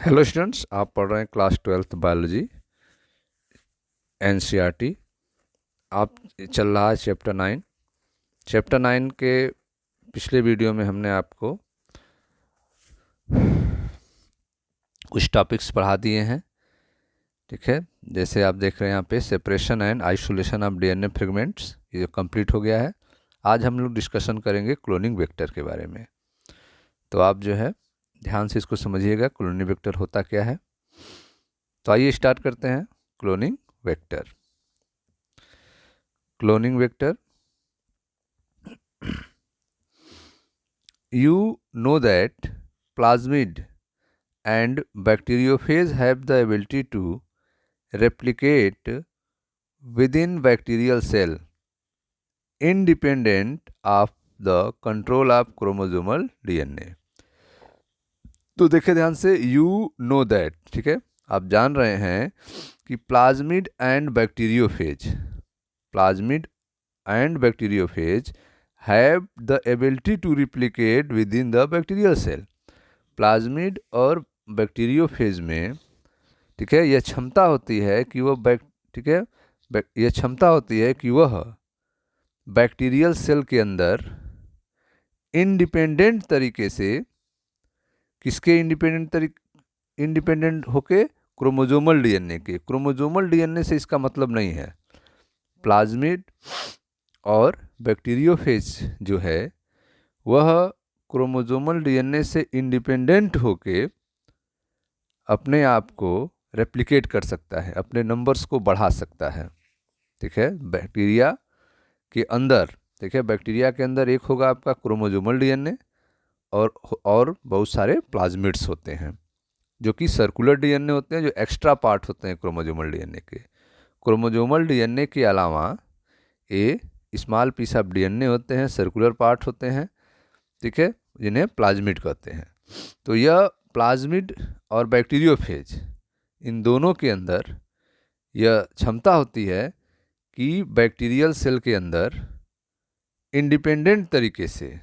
Hello students, आप पढ़ रहे हैं क्लास 12th बायोलॉजी एनसीईआरटी। आप चल रहा है चैप्टर 9 के पिछले वीडियो में हमने आपको कुछ टॉपिक्स पढ़ा दिए हैं। ठीक है, जैसे आप देख रहे हैं यहाँ पे separation and isolation of DNA fragments, ये कंप्लीट हो गया है। आज हम लोग डिस्कशन करेंगे क्लोनिंग वेक्टर के बारे में। तो आप जो है ध्यान से इसको समझिएगा, क्लोनिंग वेक्टर होता क्या है। तो आइए स्टार्ट करते हैं। Cloning vector cloning vector you know that plasmid and bacteriophage have the ability to replicate within bacterial cell independent of the control of chromosomal DNA। तो देखिए ध्यान से, you know that, ठीक है, आप जान रहे हैं कि plasmid and bacteriophage have the ability to replicate within the bacterial cell। Plasmid और बैक्टीरियोफेज में, ठीक है, यह क्षमता होती है कि वह ठीक है, यह क्षमता होती है कि वह बैक्टीरियल सेल के अंदर इंडिपेंडेंट तरीके से, किसके इंडिपेंडेंट होके, क्रोमोजोमल डीएनए के। क्रोमोजोमल डीएनए से इसका मतलब नहीं है। प्लाज्मिड और बैक्टीरियोफेज जो है वह क्रोमोजोमल डीएनए से इंडिपेंडेंट होके अपने आप को रेप्लिकेट कर सकता है, अपने नंबर्स को बढ़ा सकता है। ठीक है, बैक्टीरिया के अंदर, ठीक है, बैक्टीरिया के अंदर एक होगा आपका क्रोमोजोमल डीएनए और बहुत सारे प्लाज्मिड्स होते हैं जो कि सर्कुलर डीएनए होते हैं, जो एक्स्ट्रा पार्ट होते हैं क्रोमोजोमल डीएनए के। क्रोमोजोमल डीएनए के अलावा ए स्मॉल पीस ऑफ डीएनए होते हैं, सर्कुलर पार्ट होते हैं, ठीक है, जिन्हें प्लाज्मिड कहते हैं। तो यह प्लाज्मिड और बैक्टीरियोफेज, इन दोनों के अंदर यह क्षमता होती है कि बैक्टीरियल सेल के अंदर इंडिपेंडेंट तरीके से,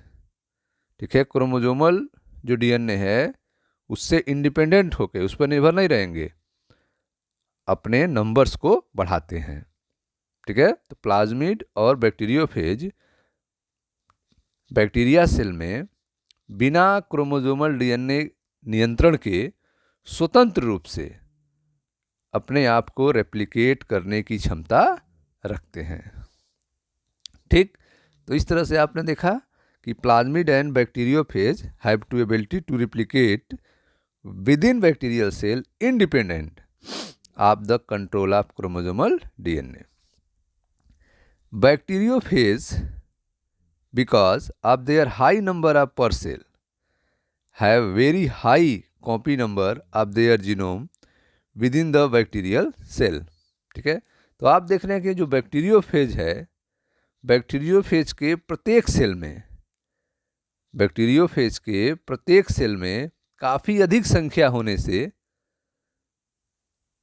ठीक है, क्रोमोजोमल जो डीएनए है उससे इंडिपेंडेंट होके, उस पर निर्भर नहीं रहेंगे, अपने नंबर्स को बढ़ाते हैं। ठीक है, तो प्लाज्मिड और बैक्टीरियोफेज बैक्टीरिया सेल में बिना क्रोमोजोमल डीएनए नियंत्रण के स्वतंत्र रूप से अपने आप को रेप्लिकेट करने की क्षमता रखते हैं। ठीक, तो इस तरह से आपने देखा कि plasmid and bacteriophage have to ability to replicate within bacterial cell independent of the control of chromosomal DNA. Bacteriophage, because of their high number of per cell, have very high copy number of their genome within the bacterial cell। ठीक है, तो आप देख रहे हैं कि जो bacteriophage है, बैक्टीरियोफेज के प्रत्येक सेल में काफ़ी अधिक संख्या होने से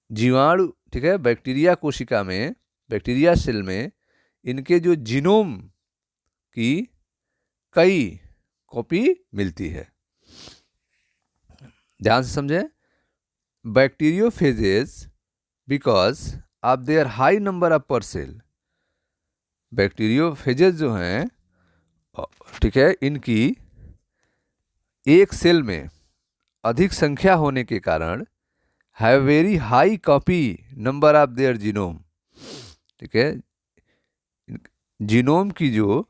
जीवाणु, ठीक है, बैक्टीरिया कोशिका में, बैक्टीरिया सेल में इनके जो जीनोम की कई कॉपी मिलती है। ध्यान से समझें, bacteriophages because of their high number of per cell, bacteriophages जो हैं, ठीक है, इनकी एक सेल में अधिक संख्या होने के कारण have very high copy number of their genome. ठीक है, जीनोम की जो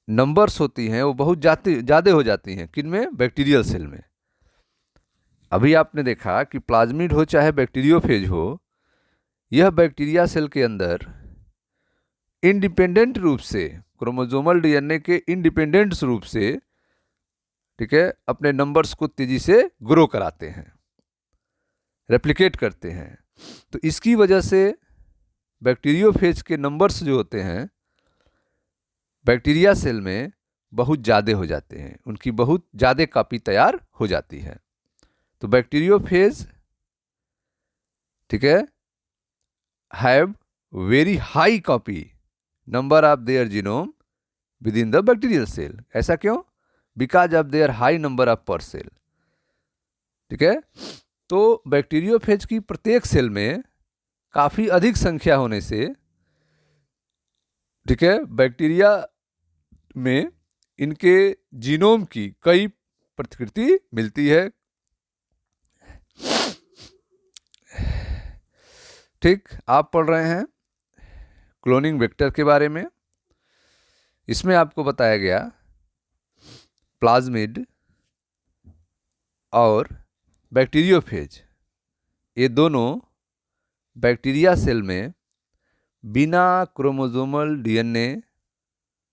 नंबर्स होती हैं वो बहुत ज़्यादा हो जाती हैं, किनमें, बैक्टीरियल सेल में। अभी आपने देखा कि प्लाज्मिड हो चाहे बैक्टीरियोफेज हो, यह बैक्टीरिया सेल के अंदर इंडिपेंडेंट रूप से, क्रोमोजोमल डीएनए के इंडिपेंडेंट रूप से, ठीक है, अपने नंबर्स को तेजी से ग्रो कराते हैं, रेप्लिकेट करते हैं। तो इसकी वजह से बैक्टीरियोफेज के नंबर्स जो होते हैं बैक्टीरिया सेल में बहुत ज़्यादा हो जाते हैं, उनकी बहुत ज़्यादा कॉपी तैयार हो जाती है। तो बैक्टीरियोफेज, ठीक है, have very high copy number of their genome within the bacterial cell. ऐसा क्यों? Because of their high number of per cell. ठीक है। तो बैक्टीरियोफेज की प्रत्येक सेल में काफ़ी अधिक संख्या होने से, ठीक है, बैक्टीरिया में इनके जीनोम की कई प्रतिकृति मिलती है। ठीक, आप पढ़ रहे हैं क्लोनिंग वेक्टर के बारे में। इसमें आपको बताया गया प्लाज्मिड और बैक्टीरियोफेज, ये दोनों बैक्टीरिया सेल में बिना क्रोमोसोमल डीएनए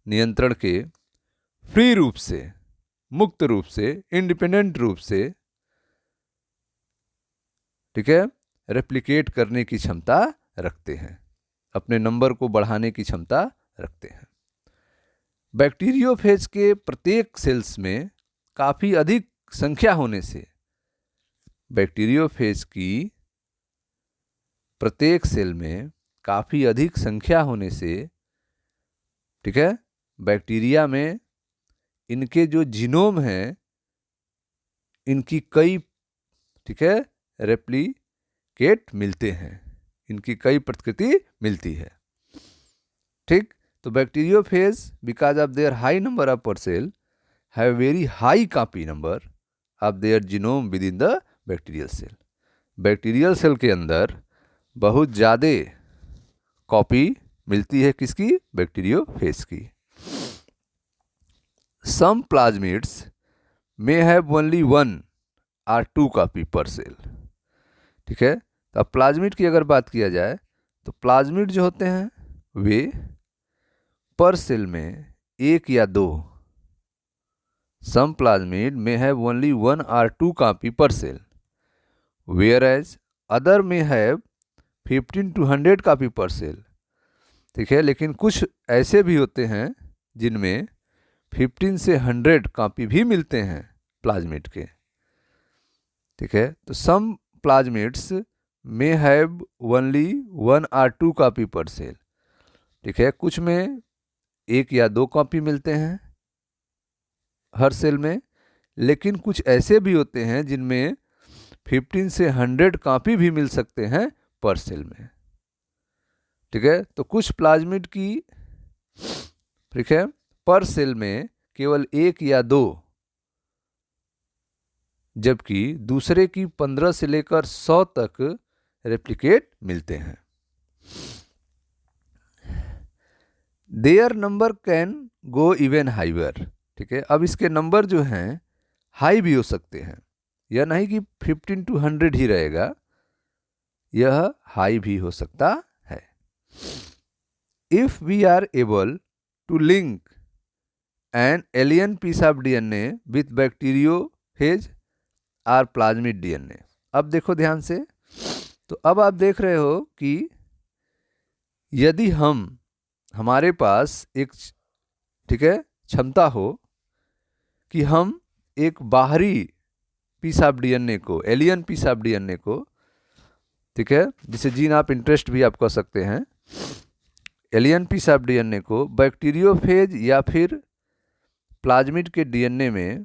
नियंत्रण के फ्री रूप से, मुक्त रूप से, इंडिपेंडेंट रूप से, ठीक है, रेप्लिकेट करने की क्षमता रखते हैं, अपने नंबर को बढ़ाने की क्षमता रखते हैं। बैक्टीरियोफेज के प्रत्येक सेल्स में काफ़ी अधिक संख्या होने से, बैक्टीरियोफेज की प्रत्येक सेल में काफ़ी अधिक संख्या होने से, ठीक है, बैक्टीरिया में इनके जो जीनोम हैं इनकी कई, ठीक है, रेप्लिकेट मिलते हैं, इनकी कई प्रतिकृति मिलती है। ठीक, तो bacteriophage because of their high number of per cell have very high copy number of their genome within the bacterial cell. Bacterial cell के अंदर बहुत ज़्यादा कॉपी मिलती है, किसकी? बैक्टीरियोफेज की। Some plasmids may have only 1 or 2 copy per cell. ठीक है, तो अब प्लाज्मिड की अगर बात किया जाए तो प्लाज्मिड जो होते हैं वे पर सेल में 1 या 2, some plasmid may have only 1 or 2 copy per cell, whereas other may have 15 to 100 copy per cell. ठीक है, लेकिन कुछ ऐसे भी होते हैं जिनमें 15 से 100 कॉपी भी मिलते हैं प्लाज्मिड के। ठीक है, तो some plasmids may have only 1 or 2 copy per cell. ठीक है, कुछ में 1 या 2 कॉपी मिलते हैं हर सेल में, लेकिन कुछ ऐसे भी होते हैं जिनमें 15 से 100 कॉपी भी मिल सकते हैं पर सेल में। ठीक है, तो कुछ प्लाज्मिड की, ठीक है, पर सेल में केवल 1 या 2, जबकि दूसरे की 15 से लेकर 100 तक रेप्लिकेट मिलते हैं। Their number can go even higher. ठीक है, अब इसके नंबर जो हैं हाई भी हो सकते हैं, यह नहीं कि 15 to 100 ही रहेगा, यह हाई भी हो सकता है। If we are able to link an alien piece of DNA with bacteriophage or plasmid DNA. अब देखो ध्यान से, तो अब आप देख रहे हो कि यदि हमारे पास एक, ठीक है, क्षमता हो कि हम एक बाहरी पीस ऑफ डीएनए को, एलियन पीस ऑफ डीएनए को, ठीक है, जिसे जीन ऑफ इंटरेस्ट भी आप कह सकते हैं, एलियन पीस ऑफ डीएनए को बैक्टीरियोफेज या फिर प्लाज्मिड के डीएनए में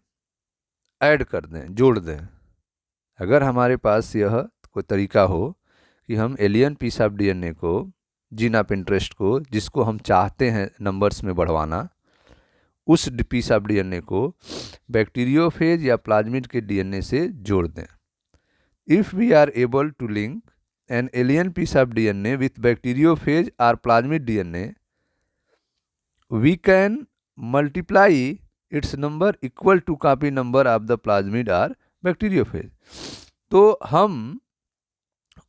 ऐड कर दें, जोड़ दें। अगर हमारे पास यह कोई तरीका हो कि हम एलियन पीस ऑफ डीएनए को, जीन ऑफ इंटरेस्ट को, जिसको हम चाहते हैं नंबर्स में बढ़वाना, उस पीस ऑफ डीएनए को बैक्टीरियोफेज या प्लाज्मिड के डीएनए से जोड़ दें। If we are able to link an alien piece of DNA with bacteriophage और plasmid DNA, we can multiply its number equal to copy number of the plasmid और bacteriophage. तो हम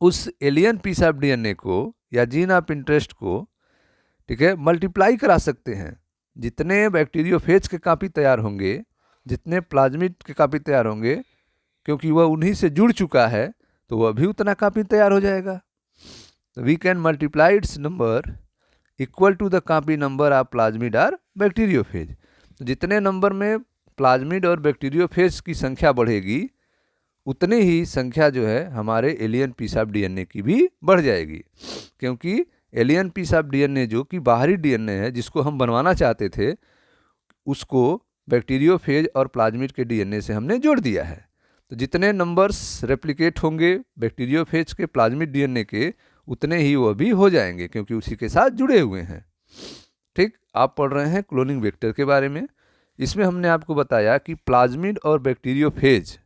उस एलियन पीस ऑफ डीएनए को या gene of interest को, ठीक है, मल्टीप्लाई करा सकते हैं। जितने बैक्टीरियोफेज के कॉपी तैयार होंगे, जितने प्लाज्मिड के कॉपी तैयार होंगे, क्योंकि वह उन्हीं से जुड़ चुका है, तो वह भी उतना कॉपी तैयार हो जाएगा। तो we can multiply its number equal to the copy number of plasmid और बैक्टीरियोफेज। तो जितने नंबर में प्लाज्मिड और बैक्टीरियोफेज की संख्या बढ़ेगी, उतने ही संख्या जो है हमारे एलियन पीस ऑफ डीएनए की भी बढ़ जाएगी, क्योंकि एलियन पीस ऑफ डीएनए जो कि बाहरी डीएनए है, जिसको हम बनवाना चाहते थे, उसको बैक्टीरियोफेज और प्लाज्मिड के डीएनए से हमने जोड़ दिया है। तो जितने नंबर्स रेप्लिकेट होंगे बैक्टीरियोफेज के प्लाज्मिड डीएनए के, उतने ही वो भी हो जाएंगे, क्योंकि उसी के साथ जुड़े हुए हैं। ठीक, आप पढ़ रहे हैं क्लोनिंग वेक्टर के बारे में। इसमें हमने आपको बताया कि प्लाज्मिड और बैक्टीरियोफेज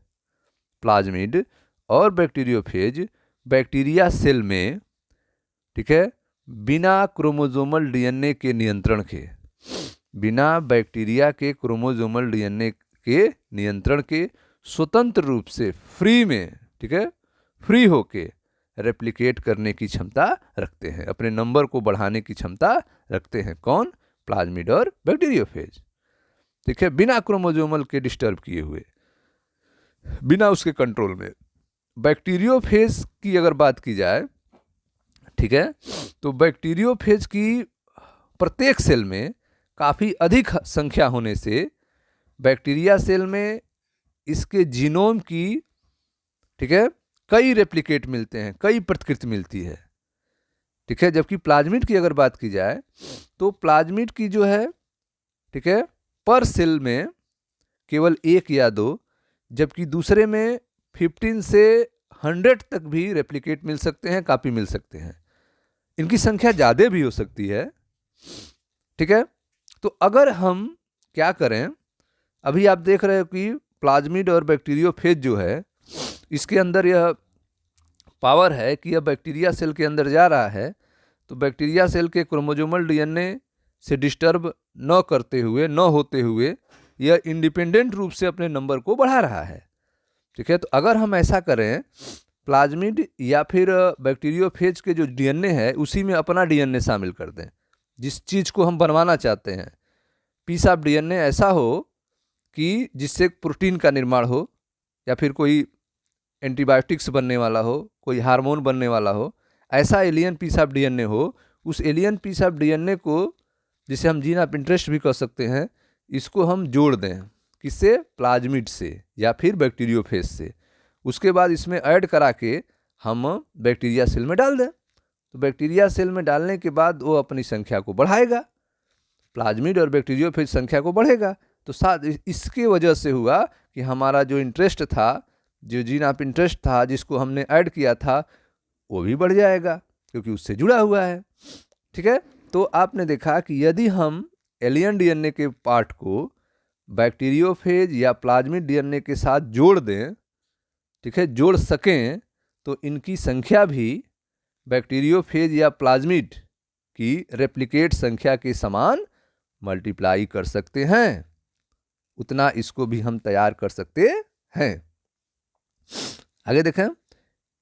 बैक्टीरिया सेल में, ठीक है, बिना क्रोमोसोमल डीएनए के नियंत्रण के, बिना बैक्टीरिया के क्रोमोसोमल डीएनए के नियंत्रण के स्वतंत्र रूप से फ्री में, ठीक है, फ्री होके रेप्लिकेट करने की क्षमता रखते हैं, अपने नंबर को बढ़ाने की क्षमता रखते हैं। कौन? प्लाज्मिड और बैक्टीरियोफेज। ठीक है, बिना क्रोमोसोमल के डिस्टर्ब किए हुए, बिना उसके कंट्रोल में। बैक्टीरियोफेज की अगर बात की जाए, ठीक है, तो बैक्टीरियोफेज की प्रत्येक सेल में काफ़ी अधिक संख्या होने से बैक्टीरिया सेल में इसके जीनोम की, ठीक है, कई रेप्लिकेट मिलते हैं, कई प्रतिकृति मिलती है। ठीक है, जबकि प्लाज्मिड की अगर बात की जाए तो प्लाज्मिड की जो है, ठीक है, पर सेल में केवल 1 या 2, जबकि दूसरे में 15 से 100 तक भी रेप्लिकेट मिल सकते हैं, कापी मिल सकते हैं। इनकी संख्या ज़्यादा भी हो सकती है। ठीक है, तो अगर हम क्या करें, अभी आप देख रहे हो कि प्लाज्मिड और बैक्टीरियोफेज जो है, इसके अंदर यह पावर है कि यह बैक्टीरिया सेल के अंदर जा रहा है, तो बैक्टीरिया सेल के क्रोमोसोमल डीएनए से डिस्टर्ब न करते हुए, न होते हुए, यह इंडिपेंडेंट रूप से अपने नंबर को बढ़ा रहा है। ठीक है, तो अगर हम ऐसा करें, प्लाज्मिड या फिर बैक्टीरियोफेज के जो डीएनए है उसी में अपना डीएनए शामिल कर दें, जिस चीज़ को हम बनवाना चाहते हैं। पीस ऑफ डीएनए ऐसा हो कि जिससे प्रोटीन का निर्माण हो, या फिर कोई एंटीबायोटिक्स बनने वाला हो, कोई हार्मोन बनने वाला हो, ऐसा एलियन पीस ऑफ डीएनए हो। उस एलियन पीस ऑफ डीएनए को, जिसे हम जीन ऑफ इंटरेस्ट भी कह सकते हैं, इसको हम जोड़ दें, किससे? प्लाज्मिड से या फिर बैक्टीरियोफेज से। उसके बाद इसमें ऐड करा के हम बैक्टीरिया सेल में डाल दें, तो बैक्टीरिया सेल में डालने के बाद वो अपनी संख्या को बढ़ाएगा, प्लाज्मिड और बैक्टीरियोफेज संख्या को बढ़ेगा। तो साथ इसके वजह से हुआ कि हमारा जो इंटरेस्ट था, जो जीन ऑफ इंटरेस्ट था, जिसको हमने ऐड किया था, वो भी बढ़ जाएगा, क्योंकि उससे जुड़ा हुआ है। ठीक है, तो आपने देखा कि यदि हम एलियन डीएनए के पार्ट को बैक्टीरियोफेज या प्लाज्मिड डीएनए के साथ जोड़ दें, ठीक है, जोड़ सकें, तो इनकी संख्या भी बैक्टीरियोफेज या प्लाज्मिड की रेप्लिकेट संख्या के समान मल्टीप्लाई कर सकते हैं। उतना इसको भी हम तैयार कर सकते हैं। आगे देखें,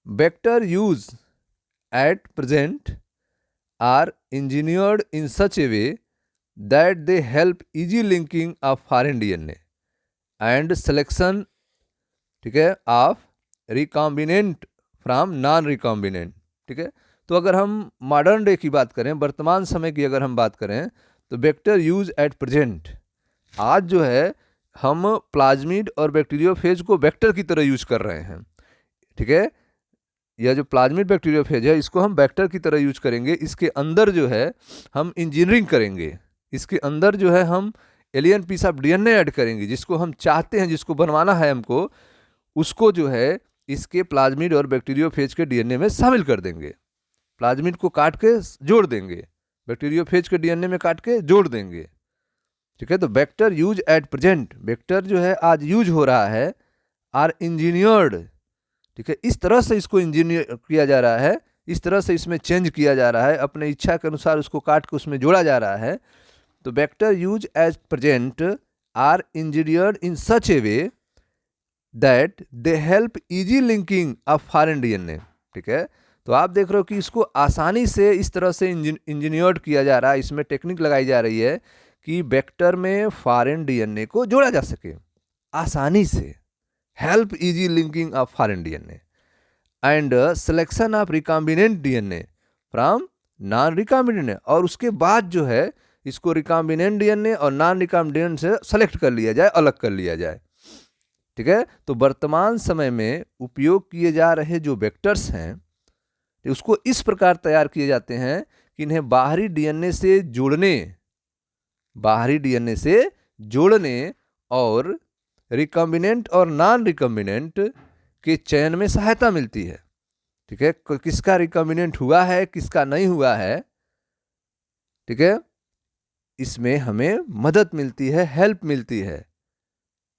vector use at present are engineered in such a way that they help easy linking of foreign DNA and selection, ठीक है, of recombinant from non recombinant. ठीक है, तो अगर हम मॉडर्न डे की बात करें, वर्तमान समय की अगर हम बात करें, तो वेक्टर यूज एट प्रेजेंट, आज जो है हम प्लाज्मिड और बैक्टीरियोफेज को वेक्टर की तरह यूज कर रहे हैं। ठीक है, यह जो प्लाज्मिड बैक्टीरियोफेज है, इसको हम वेक्टर की तरह यूज करेंगे। इसके अंदर जो है हम इंजीनियरिंग करेंगे, इसके अंदर जो है हम alien piece of DNA add करेंगे, जिसको हम चाहते हैं, जिसको बनवाना है हमको, उसको जो है इसके प्लाज्मिड और बैक्टीरियोफेज के डीएनए में शामिल कर देंगे। प्लाज्मिड को काट के जोड़ देंगे, बैक्टीरियोफेज के डीएनए में काट के जोड़ देंगे। ठीक है, तो vector use at present, vector जो है आज यूज हो रहा है, आर इंजीनियर्ड। ठीक है, इस तरह से इसको इंजीनियर किया जा रहा है, इस तरह से इसमें चेंज किया जा रहा है, अपने इच्छा के अनुसार उसको काट के उसमें जोड़ा जा रहा है। तो vector use as present are engineered in such a way that they help easy linking of foreign DNA. ठीक है, तो आप देख रहे हो कि इसको आसानी से इस तरह से इंजीनियर्ड किया जा रहा है, इसमें टेक्निक लगाई जा रही है कि वेक्टर में फॉरेन डीएनए को जोड़ा जा सके आसानी से। Help easy linking of foreign DNA and selection of recombinant DNA from non recombinant, और उसके बाद जो है इसको रिकॉम्बिनेंट डीएनए और नॉन रिकॉम्बिनेंट से सेलेक्ट कर लिया जाए, अलग कर लिया जाए। ठीक है, तो वर्तमान समय में उपयोग किए जा रहे जो वेक्टर्स हैं, उसको इस प्रकार तैयार किए जाते हैं कि इन्हें बाहरी डीएनए से जोड़ने, बाहरी डीएनए से जोड़ने और रिकॉम्बिनेंट और नॉन रिकॉम्बिनेंट के चयन में सहायता मिलती है। ठीक है, किसका रिकॉम्बिनेंट हुआ है, किसका नहीं हुआ है, ठीक है, इसमें हमें मदद मिलती है, हेल्प मिलती है।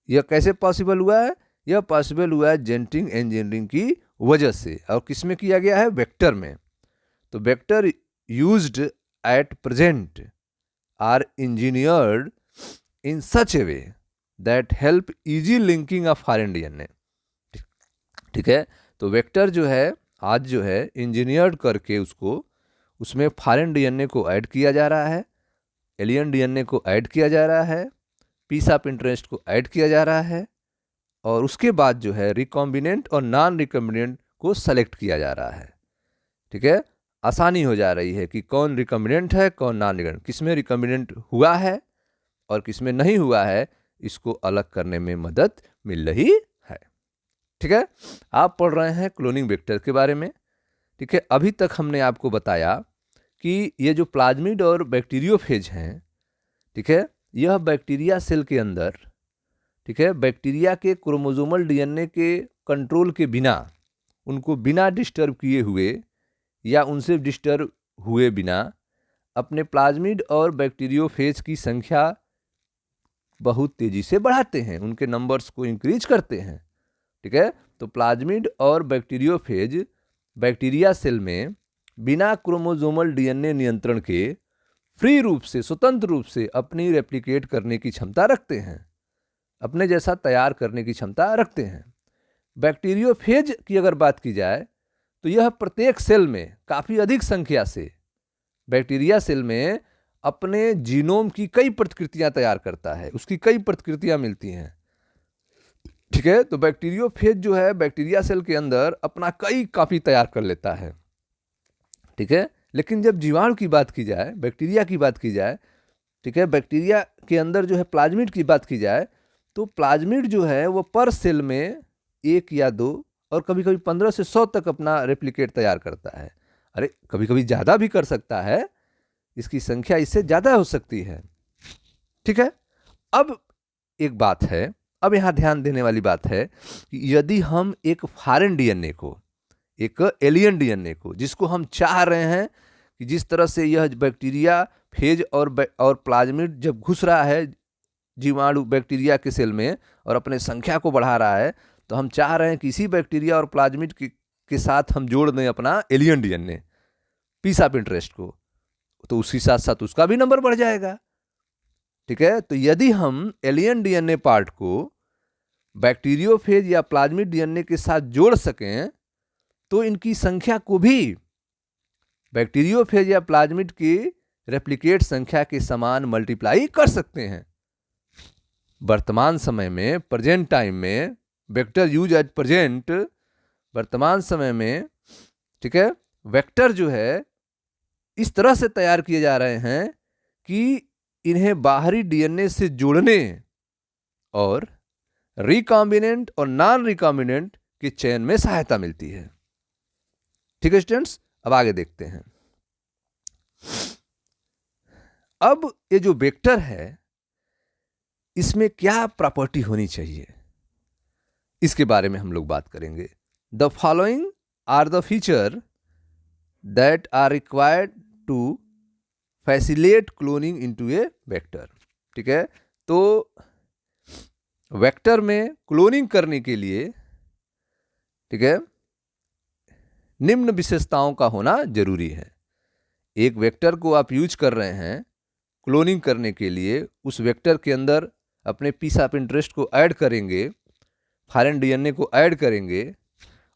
यह कैसे पॉसिबल हुआ है? यह पॉसिबल हुआ है जेनेटिक इंजीनियरिंग की वजह से। और किसमें किया गया है? वेक्टर में। तो vector used at present are engineered in such a way that help easy linking of foreign DNA. ठीक है, तो वेक्टर जो है आज जो है इंजीनियर्ड करके उसमें फॉरेन डीएनए को ऐड किया जा रहा है, एलियन डीएनए को ऐड किया जा रहा है, पीस ऑफ इंटरेस्ट को ऐड किया जा रहा है, और उसके बाद जो है रिकॉम्बिनेंट और नॉन रिकॉम्बिनेंट को सेलेक्ट किया जा रहा है। ठीक है, आसानी हो जा रही है कि कौन रिकॉम्बिनेंट है, कौन नॉन रिकॉम्बिनेंट, किसमें रिकॉम्बिनेंट हुआ है और किसमें नहीं हुआ है, इसको अलग करने में मदद मिल रही है। ठीक है, आप पढ़ रहे हैं क्लोनिंग वेक्टर के बारे में। ठीक है, अभी तक हमने आपको बताया कि ये जो प्लाज्मिड और बैक्टीरियोफेज हैं, ठीक है, यह बैक्टीरिया सेल के अंदर, ठीक है, बैक्टीरिया के क्रोमोसोमल डीएनए के कंट्रोल के बिना, उनको बिना डिस्टर्ब किए हुए या उनसे डिस्टर्ब हुए बिना अपने प्लाज्मिड और बैक्टीरियोफेज की संख्या बहुत तेजी से बढ़ाते हैं, उनके नंबर्स को इंक्रीज करते हैं। ठीक है, तो प्लाज्मिड और बैक्टीरियोफेज बैक्टीरिया सेल में बिना क्रोमोसोमल डीएनए नियंत्रण के फ्री रूप से, स्वतंत्र रूप से अपनी रेप्लिकेट करने की क्षमता रखते हैं, अपने जैसा तैयार करने की क्षमता रखते हैं। बैक्टीरियोफेज की अगर बात की जाए तो यह प्रत्येक सेल में काफ़ी अधिक संख्या से बैक्टीरिया सेल में अपने जीनोम की कई प्रतिकृतियां तैयार करता है, उसकी कई प्रतिकृतियां मिलती हैं। ठीक है, तो बैक्टीरियोफेज जो है बैक्टीरिया सेल के अंदर अपना कई कॉपी तैयार कर लेता है। ठीक है, लेकिन जब जीवाणु की बात की जाए, बैक्टीरिया की बात की जाए, ठीक है, बैक्टीरिया के अंदर जो है प्लाज्मिड की बात की जाए, तो प्लाज्मिड जो है वो पर सेल में 1 या 2 और कभी कभी 15 से 100 तक अपना रेप्लिकेट तैयार करता है। अरे कभी कभी ज़्यादा भी कर सकता है, इसकी संख्या इससे ज़्यादा हो सकती है। ठीक है, अब एक बात है, अब यहाँ ध्यान देने वाली बात है कि यदि हम एक फॉरेन डीएनए को, एक एलियन डीएनए को, जिसको हम चाह रहे हैं कि जिस तरह से यह बैक्टीरिया फेज और प्लाज्मिड जब घुस रहा है जीवाणु बैक्टीरिया के सेल में और अपने संख्या को बढ़ा रहा है, तो हम चाह रहे हैं कि इसी बैक्टीरिया और प्लाज्मिड के साथ हम जोड़ दें अपना alien DNA, piece of interest को, तो उसी साथ साथ उसका भी नंबर बढ़ जाएगा। ठीक है, तो यदि हम एलियन डीएनए पार्ट को बैक्टीरियोफेज या प्लाज्मिड डीएनए के साथ जोड़ सकें तो इनकी संख्या को भी बैक्टीरियोफेज या प्लाज्मिड की रेप्लिकेट संख्या के समान मल्टीप्लाई कर सकते हैं। वर्तमान समय में, प्रेजेंट टाइम में, वेक्टर यूज एट प्रेजेंट, वर्तमान समय में, ठीक है, वेक्टर जो है इस तरह से तैयार किए जा रहे हैं कि इन्हें बाहरी डीएनए से जोड़ने और रिकॉम्बिनेंट और नॉन रिकॉम्बिनेंट के चयन में सहायता मिलती है। ठीक है स्टूडेंट्स, अब आगे देखते हैं। अब ये जो वेक्टर है इसमें क्या प्रॉपर्टी होनी चाहिए, इसके बारे में हम लोग बात करेंगे। The following are the feature that are required to facilitate cloning into a vector. ठीक है, तो वेक्टर में क्लोनिंग करने के लिए, ठीक है, निम्न विशेषताओं का होना जरूरी है। एक वेक्टर को आप यूज कर रहे हैं क्लोनिंग करने के लिए, उस वेक्टर के अंदर अपने पीस ऑफ इंटरेस्ट को ऐड करेंगे, फॉरेन डीएनए को ऐड करेंगे,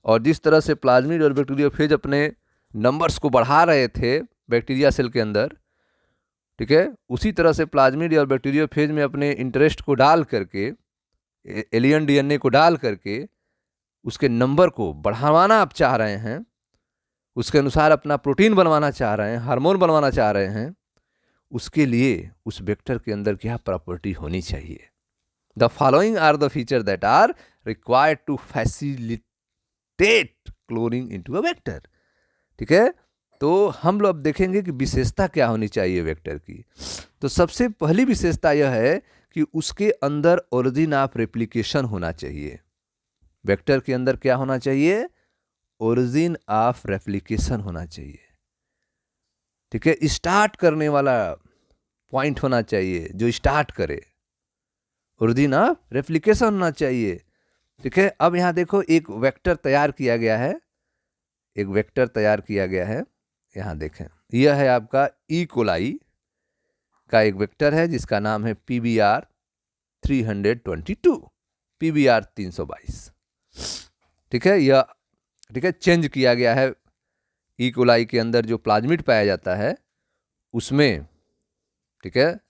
और जिस तरह से प्लाज्मिड और बैक्टीरियोफेज अपने नंबर्स को बढ़ा रहे थे बैक्टीरिया सेल के अंदर, ठीक है, उसी तरह से प्लाज्मिड और बैक्टीरियोफेज में अपने इंटरेस्ट को डाल करके, एलियन डीएनए को डाल करके उसके नंबर को बढ़ावाना आप चाह रहे हैं, उसके अनुसार अपना प्रोटीन बनवाना चाह रहे हैं, हार्मोन बनवाना चाह रहे हैं, उसके लिए उस वेक्टर के अंदर क्या प्रॉपर्टी होनी चाहिए। The following are the feature that are required to facilitate cloning into a vector. ठीक है, तो हम लोग अब देखेंगे कि विशेषता क्या होनी चाहिए वेक्टर की। तो सबसे पहली विशेषता यह है कि उसके अंदर ओरिजिन ऑफ रेप्लिकेशन होना चाहिए। वेक्टर के अंदर क्या होना चाहिए? ओरिजिन ऑफ रेप्लिकेशन होना चाहिए। ठीक है, स्टार्ट करने वाला पॉइंट होना चाहिए जो स्टार्ट करे, ओरिजिन ऑफ रेप्लिकेशन होना चाहिए। ठीक है, अब यहां देखो एक वेक्टर तैयार किया गया है, एक वेक्टर तैयार किया गया है। यहां देखें, यह है आपका ई कोलाई का एक वेक्टर है जिसका नाम है PBR 322, PBR 322। ठीक है, यह ठीक है चेंज किया गया है। ई कोलाई के अंदर जो प्लाज्मिड पाया जाता है उसमें, ठीक है,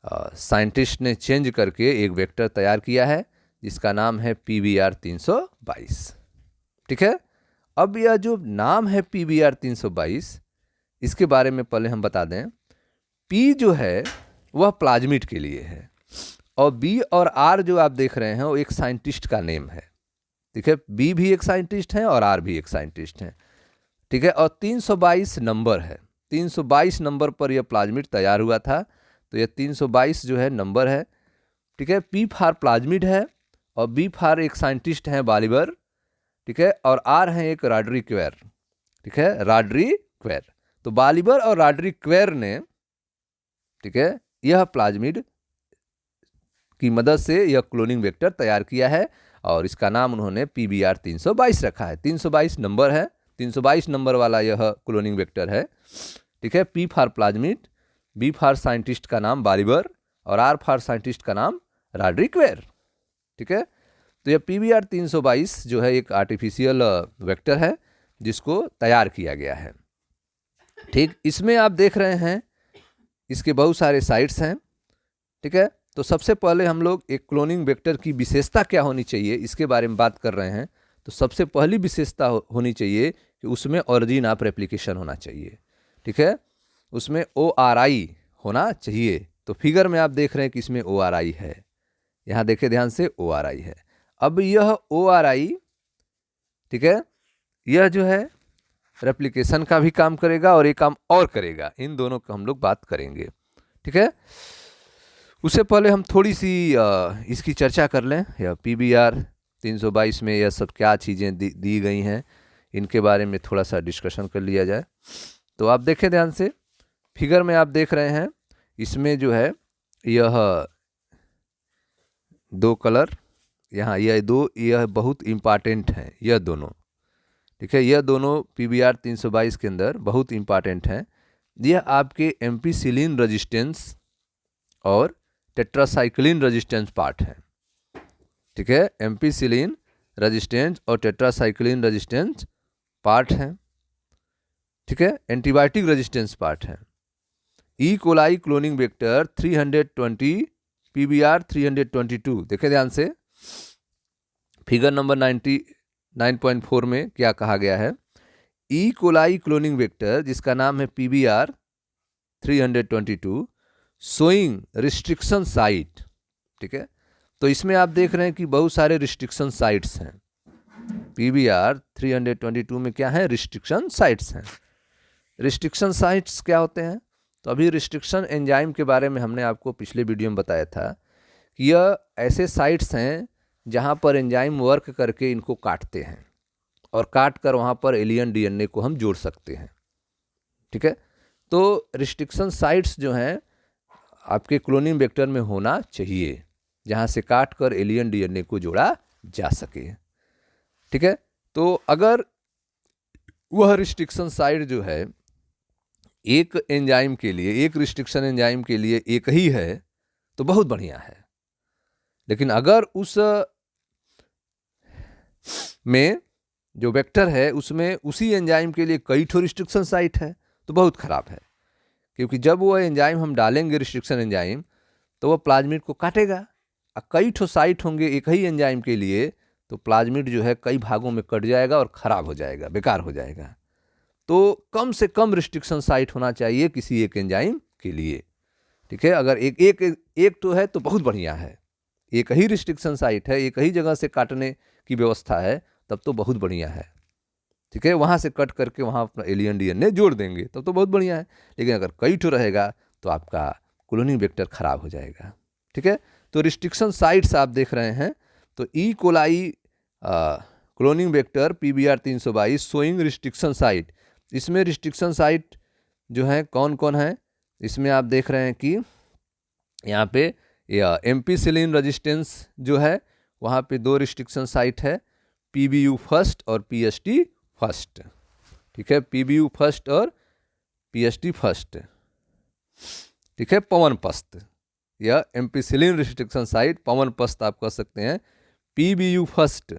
साइंटिस्ट ने चेंज करके एक वेक्टर तैयार किया है जिसका नाम है PBR 322। ठीक है, अब यह जो नाम है PBR 322, इसके बारे में पहले हम बता दें। P जो है वह प्लाज्मिड के लिए है, और B और R जो आप देख रहे हैं वो एक साइंटिस्ट का नेम है। ठीक है, B भी एक साइंटिस्ट है और R भी एक साइंटिस्ट है। ठीक है, और 322 नंबर है, 322 नंबर पर यह प्लाज्मिड तैयार हुआ था, तो यह 322 जो है नंबर है। ठीक है, P फॉर प्लाज्मिड है और B फॉर एक साइंटिस्ट है बालिबर। ठीक है, और R है एक रॉड्री क्वेर। ठीक है, रॉड्री क्वेर। तो बालिबर और रॉड्री क्वेर ने, ठीक है, यह प्लाज्मिड की मदद से यह क्लोनिंग वेक्टर तैयार किया है और इसका नाम उन्होंने PBR 322 रखा है। 322 नंबर है, 322 नंबर वाला यह क्लोनिंग वेक्टर है। ठीक है, P for plasmid, B for scientist का नाम बालिबर और R फॉर साइंटिस्ट का नाम रॉड्री क्वेर। ठीक है, तो यह PBR 322 जो है एक आर्टिफिशियल वेक्टर है जिसको तैयार किया गया है। ठीक, इसमें आप देख रहे हैं इसके बहुत सारे साइट्स हैं। ठीक है, तो सबसे पहले हम लोग एक क्लोनिंग वेक्टर की विशेषता क्या होनी चाहिए इसके बारे में बात कर रहे हैं। तो सबसे पहली विशेषता होनी चाहिए कि उसमें ओरिजिन ऑफ रेप्लिकेशन होना चाहिए। ठीक है, उसमें ORI होना चाहिए। तो फिगर में आप देख रहे हैं कि इसमें ORI है, यहाँ देखें ध्यान से, ORI है। अब यह ORI, ठीक है, यह जो है रेप्लिकेशन का भी काम करेगा और एक काम और करेगा, इन दोनों का हम लोग बात करेंगे। ठीक है, उससे पहले हम थोड़ी सी इसकी चर्चा कर लें। या PBR 322 में यह सब क्या चीज़ें दी गई हैं, इनके बारे में थोड़ा सा डिस्कशन कर लिया जाए। तो आप देखें ध्यान से, फिगर में आप देख रहे हैं इसमें जो है यह दो कलर, यहाँ यह दो, यह बहुत इम्पॉर्टेंट है यह दोनों। ठीक है, यह दोनों PBR 322 के अंदर बहुत इम्पॉर्टेंट हैं। यह आपके एम्पीसिलिन रेजिस्टेंस और टेट्रासाइक्लिन रेजिस्टेंस पार्ट है। ठीक है, एम्पीसिलिन रेजिस्टेंस और टेट्रासाइक्लिन रेजिस्टेंस पार्ट हैं। ठीक है, एंटीबायोटिक रेजिस्टेंस पार्ट है। E coli cloning vector 320 PBR 322, देखें ध्यान से, फिगर नंबर 9.4 में क्या कहा गया है। ई कोलाई क्लोनिंग वेक्टर जिसका नाम है PBR 322 शोइंग रिस्ट्रिक्शन साइट। ठीक है, तो इसमें आप देख रहे हैं कि बहुत सारे रिस्ट्रिक्शन साइट्स हैं। PBR 322 में क्या है? रिस्ट्रिक्शन साइट्स हैं। रिस्ट्रिक्शन साइट्स क्या होते हैं? तो अभी रिस्ट्रिक्शन एंजाइम के बारे में हमने आपको पिछले वीडियो में बताया था कि यह ऐसे साइट्स हैं जहाँ पर एंजाइम वर्क करके इनको काटते हैं और काट कर वहाँ पर एलियन DNA को हम जोड़ सकते हैं। ठीक है, तो रिस्ट्रिक्शन साइट्स जो हैं आपके क्लोनिंग वेक्टर में होना चाहिए जहाँ से काट कर एलियन DNA को जोड़ा जा सके। ठीक है, तो अगर वह रिस्ट्रिक्शन साइट जो है एक एंजाइम के लिए, एक रिस्ट्रिक्शन एंजाइम के लिए एक ही है तो बहुत बढ़िया है, लेकिन अगर उस में जो वेक्टर है उसमें उसी एंजाइम के लिए कई ठो रिस्ट्रिक्शन साइट है तो बहुत ख़राब है, क्योंकि जब वो एंजाइम हम डालेंगे रिस्ट्रिक्शन एंजाइम तो वह प्लाज्मिड को काटेगा। कई ठो साइट होंगे एक ही एंजाइम के लिए तो प्लाज्मिड जो है कई भागों में कट जाएगा और ख़राब हो जाएगा, बेकार हो जाएगा। तो कम से कम रिस्ट्रिक्शन साइट होना चाहिए किसी एक एंजाइम के लिए। ठीक है, अगर एक तो है तो बहुत बढ़िया है, एक ही रिस्ट्रिक्शन साइट है, एक ही जगह से काटने की व्यवस्था है तब तो बहुत बढ़िया है। ठीक है, वहाँ से कट करके वहाँ अपना एलियन DNA जोड़ देंगे तब तो बहुत बढ़िया है, लेकिन अगर कई ठो रहेगा तो आपका क्लोनिंग वेक्टर खराब हो जाएगा। ठीक है। तो रिस्ट्रिक्शन साइट्स आप देख रहे हैं, तो E coli cloning vector PBR 322 showing restriction site. इसमें रिस्ट्रिक्शन साइट जो है कौन कौन है, इसमें आप देख रहे हैं कि यहाँ पे एम्पिसिलिन रेजिस्टेंस जो है वहाँ पे 2 रिस्ट्रिक्शन साइट है, PBU फर्स्ट और PST फर्स्ट। ठीक है, PBU फर्स्ट और PST फर्स्ट। ठीक है, पवन पस्त या एम्पिसिलिन रिस्ट्रिक्शन साइट पवन पस्त आप कह सकते हैं। PBU फर्स्ट,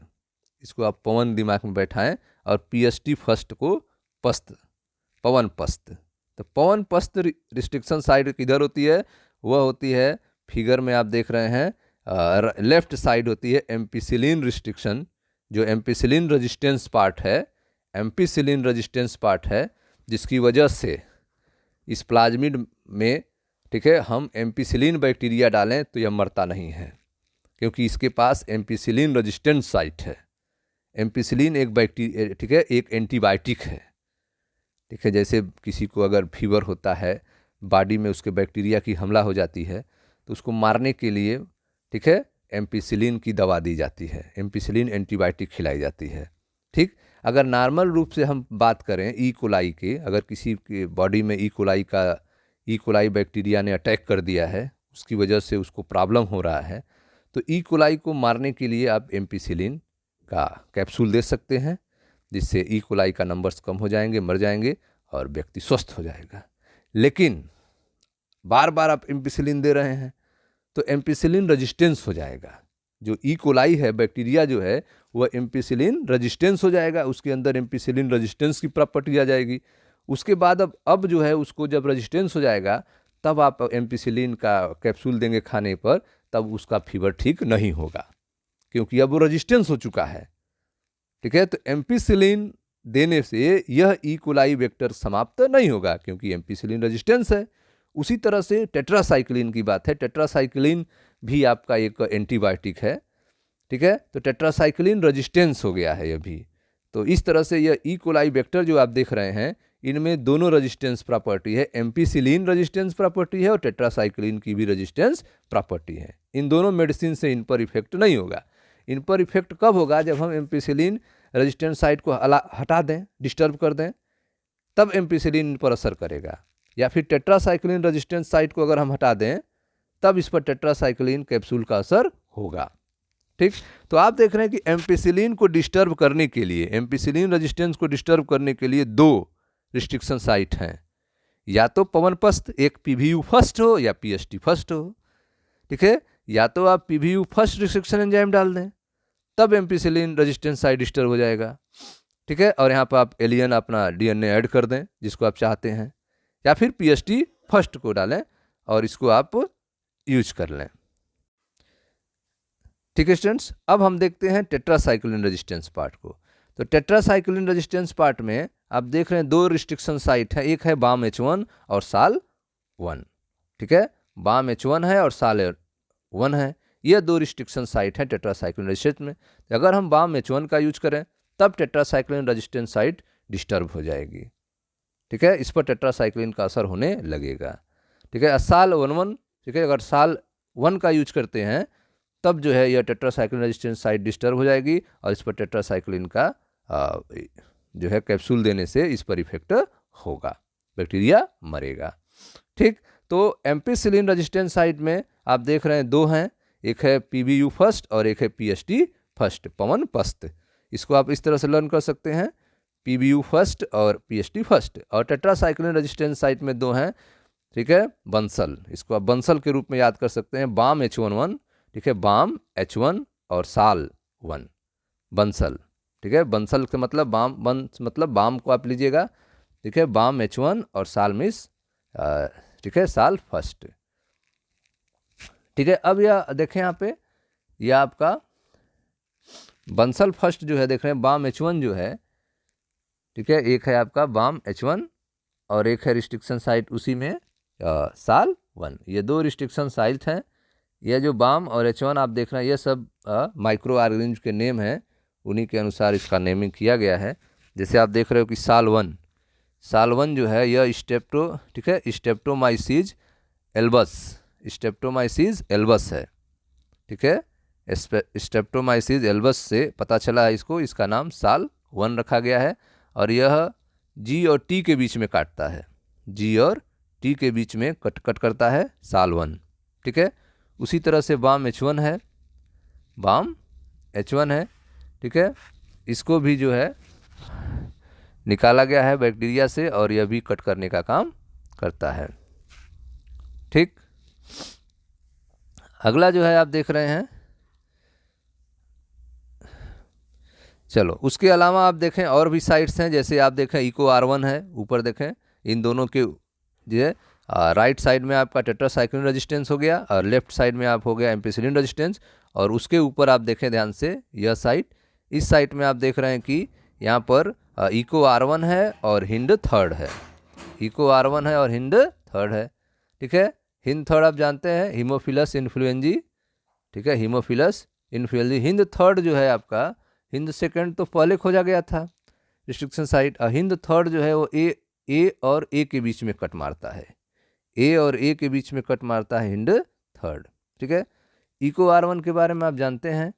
इसको आप पवन दिमाग में बैठाएं, और PST फर्स्ट को पस्त, पवन पस्त। तो पवन पस्त रिस्ट्रिक्शन साइट किधर होती है, वह होती है फिगर में आप देख रहे हैं लेफ्ट साइड होती है एम्पिसिलिन रिस्ट्रिक्शन, जो एम्पिसिलिन रेजिस्टेंस पार्ट है, एम्पिसिलिन रेजिस्टेंस पार्ट है, जिसकी वजह से इस प्लाज्मिड में, ठीक है, हम एम्पिसिलिन बैक्टीरिया डालें तो यह मरता नहीं है, क्योंकि इसके पास एम्पिसिलिन रेजिस्टेंस साइट है। एम्पिसिलिन एक बैक्टीरिया, ठीक है, एक एंटीबायोटिक है। ठीक है, जैसे किसी को अगर फीवर होता है, बॉडी में उसके बैक्टीरिया की हमला हो जाती है, तो उसको मारने के लिए, ठीक है, एम्पिसिलिन की दवा दी जाती है, एम्पिसिलिन एंटीबायोटिक खिलाई जाती है। ठीक, अगर नॉर्मल रूप से हम बात करें ई कोलाई के, अगर किसी के बॉडी में ई कोलाई बैक्टीरिया ने अटैक कर दिया है, उसकी वजह से उसको प्रॉब्लम हो रहा है, तो ई कोलाई को मारने के लिए आप एम्पिसिलिन का कैप्सूल दे सकते हैं, जिससे ई कोलाई का नंबर्स कम हो जाएंगे, मर जाएंगे और व्यक्ति स्वस्थ हो जाएगा। लेकिन बार बार आप एम्पिसिलिन दे रहे हैं तो एम्पिसिलिन रेजिस्टेंस हो जाएगा। जो ई कोलाई है, बैक्टीरिया जो है, वह एम्पिसिलिन रेजिस्टेंस हो जाएगा, उसके अंदर एम्पिसिलिन रेजिस्टेंस की प्रॉपर्टी आ जाएगी। उसके बाद अब जो है उसको जब रेजिस्टेंस हो जाएगा, तब आप एम्पिसिलिन का कैप्सूल देंगे खाने पर, तब उसका फीवर ठीक नहीं होगा, क्योंकि अब वो रेजिस्टेंस हो चुका है। ठीक है, तो एम्पिसिलिन देने से यह ई कोलाई वेक्टर समाप्त नहीं होगा, क्योंकि एम्पिसिलिन रेजिस्टेंस है। उसी तरह से टेट्रासाइक्लिन की बात है, टेट्रासाइक्लिन भी आपका एक एंटीबायोटिक है। ठीक है, तो टेट्रासाइक्लिन रेजिस्टेंस हो गया है ये भी। तो इस तरह से यह ई कोलाई वेक्टर जो आप देख रहे हैं, इनमें दोनों रेजिस्टेंस प्रॉपर्टी है, एम्पिसिलिन रेजिस्टेंस प्रॉपर्टी है और टेट्रासाइक्लिन की भी रेजिस्टेंस प्रॉपर्टी है। इन दोनों मेडिसिन से इन पर इफेक्ट नहीं होगा। इन पर इफेक्ट कब होगा, जब हम एम्पिसिलिन रेजिस्टेंस साइट को हटा दें, डिस्टर्ब कर दें, तब एम्पिसिलिन इन पर असर करेगा। या फिर टेट्रासाइक्लिन रेजिस्टेंस साइट को अगर हम हटा दें, तब इस पर टेट्रासाइक्लिन कैप्सूल का असर होगा। ठीक, तो आप देख रहे हैं कि एम्पिसिलिन को डिस्टर्ब करने के लिए, एम्पिसिलिन रेजिस्टेंस को डिस्टर्ब करने के लिए 2 रिस्ट्रिक्शन साइट हैं, या तो पवनपस्त एक PBU फर्स्ट हो या PST फर्स्ट हो। ठीक है, या तो आप PBU फर्स्ट रिस्ट्रिक्शन एंजाइम डाल दें, तब एम्पिसिलिन रेजिस्टेंस साइट डिस्टर्ब हो जाएगा। ठीक है, और यहाँ पर आप एलियन अपना DNA ऐड कर दें जिसको आप चाहते हैं, या फिर PST फर्स्ट को डालें और इसको आप यूज कर लें। ठीक है स्टूडेंट्स, अब हम देखते हैं टेट्रासाइक्लिन रेजिस्टेंस पार्ट को। तो टेट्रासाइक्लिन रेजिस्टेंस पार्ट में आप देख रहे हैं 2 रिस्ट्रिक्शन साइट है, एक है BAM H1 और SAL1। ठीक है, BAM H1 है और SAL1 है, ये 2 रिस्ट्रिक्शन साइट है टेट्रासाइक्लिन रेजिस्टेंस में। अगर हम BAM H1 का यूज करें, तब टेट्रासाइक्लिन रेजिस्टेंस साइट डिस्टर्ब हो जाएगी। ठीक है, इस पर टेट्रासाइक्लिन का असर होने लगेगा। ठीक है, SAL1, ठीक है, अगर SAL1 का यूज करते हैं, तब जो है यह टेट्रासाइक्लिन रेजिस्टेंस साइट डिस्टर्ब हो जाएगी और इस पर टेट्रासाइक्लिन का जो है कैप्सूल देने से इस पर इफेक्ट होगा, बैक्टीरिया मरेगा। ठीक, तो एम्पिसिलिन रेजिस्टेंस साइट में आप देख रहे हैं 2 हैं, एक है PBU फर्स्ट और एक है PST फर्स्ट, पवन पस्त। इसको आप इस तरह से लर्न कर सकते हैं, PBU फर्स्ट और PST फर्स्ट। और टेट्रासाइक्लिन रेजिस्टेंस साइट में 2 हैं, ठीक है, बंसल, इसको आप बंसल के रूप में याद कर सकते हैं, BAM H1, ठीक है, BAM H1 और SAL1, बंसल। ठीक है, बंसल के मतलब मतलब BAM को आप लीजिएगा, ठीक है, BAM H1 और SAL मिस, ठीक है, SAL फर्स्ट। ठीक है, अब यह देखें यहाँ पे, यह आपका बंसल फर्स्ट जो है देख रहे हैं, BAM H1 जो है, ठीक है, एक है आपका BAM H1 और एक है रिस्ट्रिक्शन साइट उसी में SAL1। ये 2 रिस्ट्रिक्शन साइट हैं। यह जो BAM और H1 आप देख रहे हैं, ये सब माइक्रो ऑर्गेनिज्म के नेम हैं, उन्हीं के अनुसार इसका नेमिंग किया गया है। जैसे आप देख रहे हो कि SAL1 जो है, यह स्टेप्टो, ठीक है, स्टेप्टोमाइसीज एल्बस, स्ट्रेप्टोमाइसिस एल्बस है। ठीक है, स्ट्रेप्टोमाइसिस एल्बस से पता चला है इसको, इसका नाम साल 1 रखा गया है। और यह जी और टी के बीच में काटता है, जी और टी के बीच में कट करता है साल 1। ठीक है, उसी तरह से बाम H1 है, बाम H1 है। ठीक है, इसको भी जो है निकाला गया है बैक्टीरिया से और यह भी कट करने का काम करता है। ठीक, अगला जो है आप देख रहे हैं, चलो उसके अलावा आप देखें और भी साइट्स हैं, जैसे आप देखें इको R1 है, ऊपर देखें इन दोनों के जो है राइट साइड में आपका टेट्रासाइक्लिन रेजिस्टेंस हो गया और लेफ्ट साइड में आप हो गया एम्पिसिलिन रेजिस्टेंस। और उसके ऊपर आप देखें ध्यान से यह साइट, इस साइट में आप देख रहे हैं कि यहाँ पर इको R1 है और हिंड 3rd है, इको R1 है और हिंड 3rd है। ठीक है, हिंद 3rd आप जानते हैं हीमोफिलस इन्फ्लुएंजी। ठीक है, हीमोफिलस इन्फ्लुएंजी। हिंद 3rd जो है आपका, हिंद 2nd तो पहले खोजा गया था रिस्ट्रिक्शन साइट, हिंद 3rd जो है वो ए और ए के बीच में कट मारता है, ए और ए के बीच में कट मारता है हिंड 3rd। ठीक है, इको R1 के बारे में आप जानते हैं,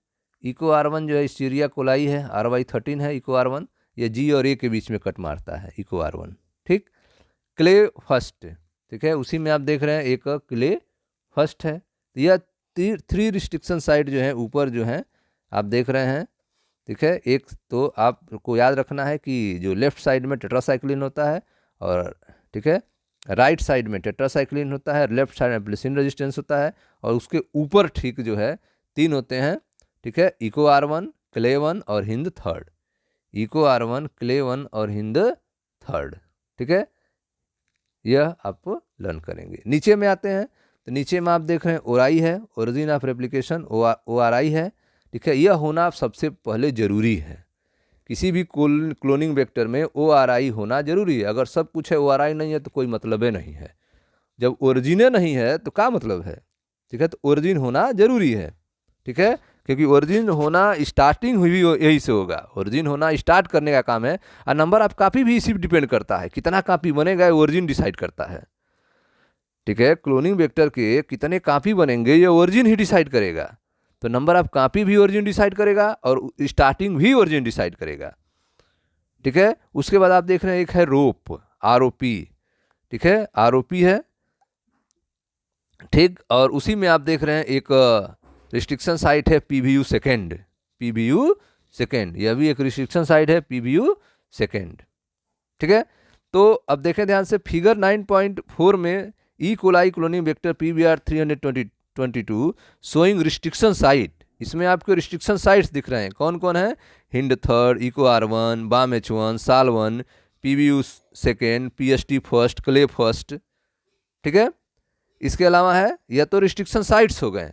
इको R1 जो है स्टीरिया कोलाई है, RY13 है इको R1, यह जी और ए के बीच में कट मारता है इको R1। ठीक, क्ले फर्स्ट, ठीक है, उसी में आप देख रहे हैं एक क्ले फर्स्ट है। यह 3 रिस्ट्रिक्शन साइट जो है ऊपर जो है आप देख रहे हैं। ठीक है, एक तो आपको याद रखना है कि जो लेफ्ट साइड में टेट्रासाइक्लिन होता है और ठीक है राइट साइड में टेट्रासाइक्लिन होता है, लेफ्ट साइड में एम्पिसिलिन रेजिस्टेंस होता है और उसके ऊपर ठीक जो है 3 होते हैं। ठीक है, इको R1, क्ले 1 और Hind 3rd, eco R1, clay 1 और हिंद 3rd। ठीक है, यह आप लर्न करेंगे। नीचे में आते हैं तो नीचे में आप देख रहे हैं ओराई है, ओरिजिन ऑफ रेप्लिकेशन ORI है। ठीक है, यह होना सबसे पहले जरूरी है, किसी भी क्लोनिंग वेक्टर में ORI होना जरूरी है। अगर सब कुछ है ORI नहीं है तो कोई मतलब नहीं है। जब ओरिजिन नहीं है तो क्या मतलब है। ठीक है, तो ओरिजिन होना जरूरी है। ठीक है, क्योंकि ओरिजिन होना स्टार्टिंग हुई यही से होगा, ओरिजिन होना स्टार्ट करने का काम है। और नंबर ऑफ कॉपी भी इसी पर डिपेंड करता है, कितना कॉपी बनेगा ओरिजिन डिसाइड करता है। ठीक है, क्लोनिंग वेक्टर के कितने कॉपी बनेंगे ये ओरिजिन ही डिसाइड करेगा। तो नंबर ऑफ कॉपी भी ओरिजिन डिसाइड करेगा और स्टार्टिंग भी ओरिजिन डिसाइड करेगा। ठीक है, उसके बाद आप देख रहे हैं एक है रोप, ROP। ठीक है, ROP है। ठीक, और उसी में आप देख रहे हैं एक रिस्ट्रिक्शन साइट है PBU सेकेंड, PBU सेकेंड, यह भी एक रिस्ट्रिक्शन साइट है PBU सेकेंड। ठीक है, तो अब देखें ध्यान से फिगर 9.4 में E coli cloning vector PBR 322 showing restriction site, इसमें आपको रिस्ट्रिक्शन साइट्स दिख रहे हैं कौन कौन है, hind 3rd, eco R1, balm H1, साल 1, PBU second, PST first, clay first. ठीक है, इसके अलावा है यह तो रिस्ट्रिक्शन साइट्स हो गए।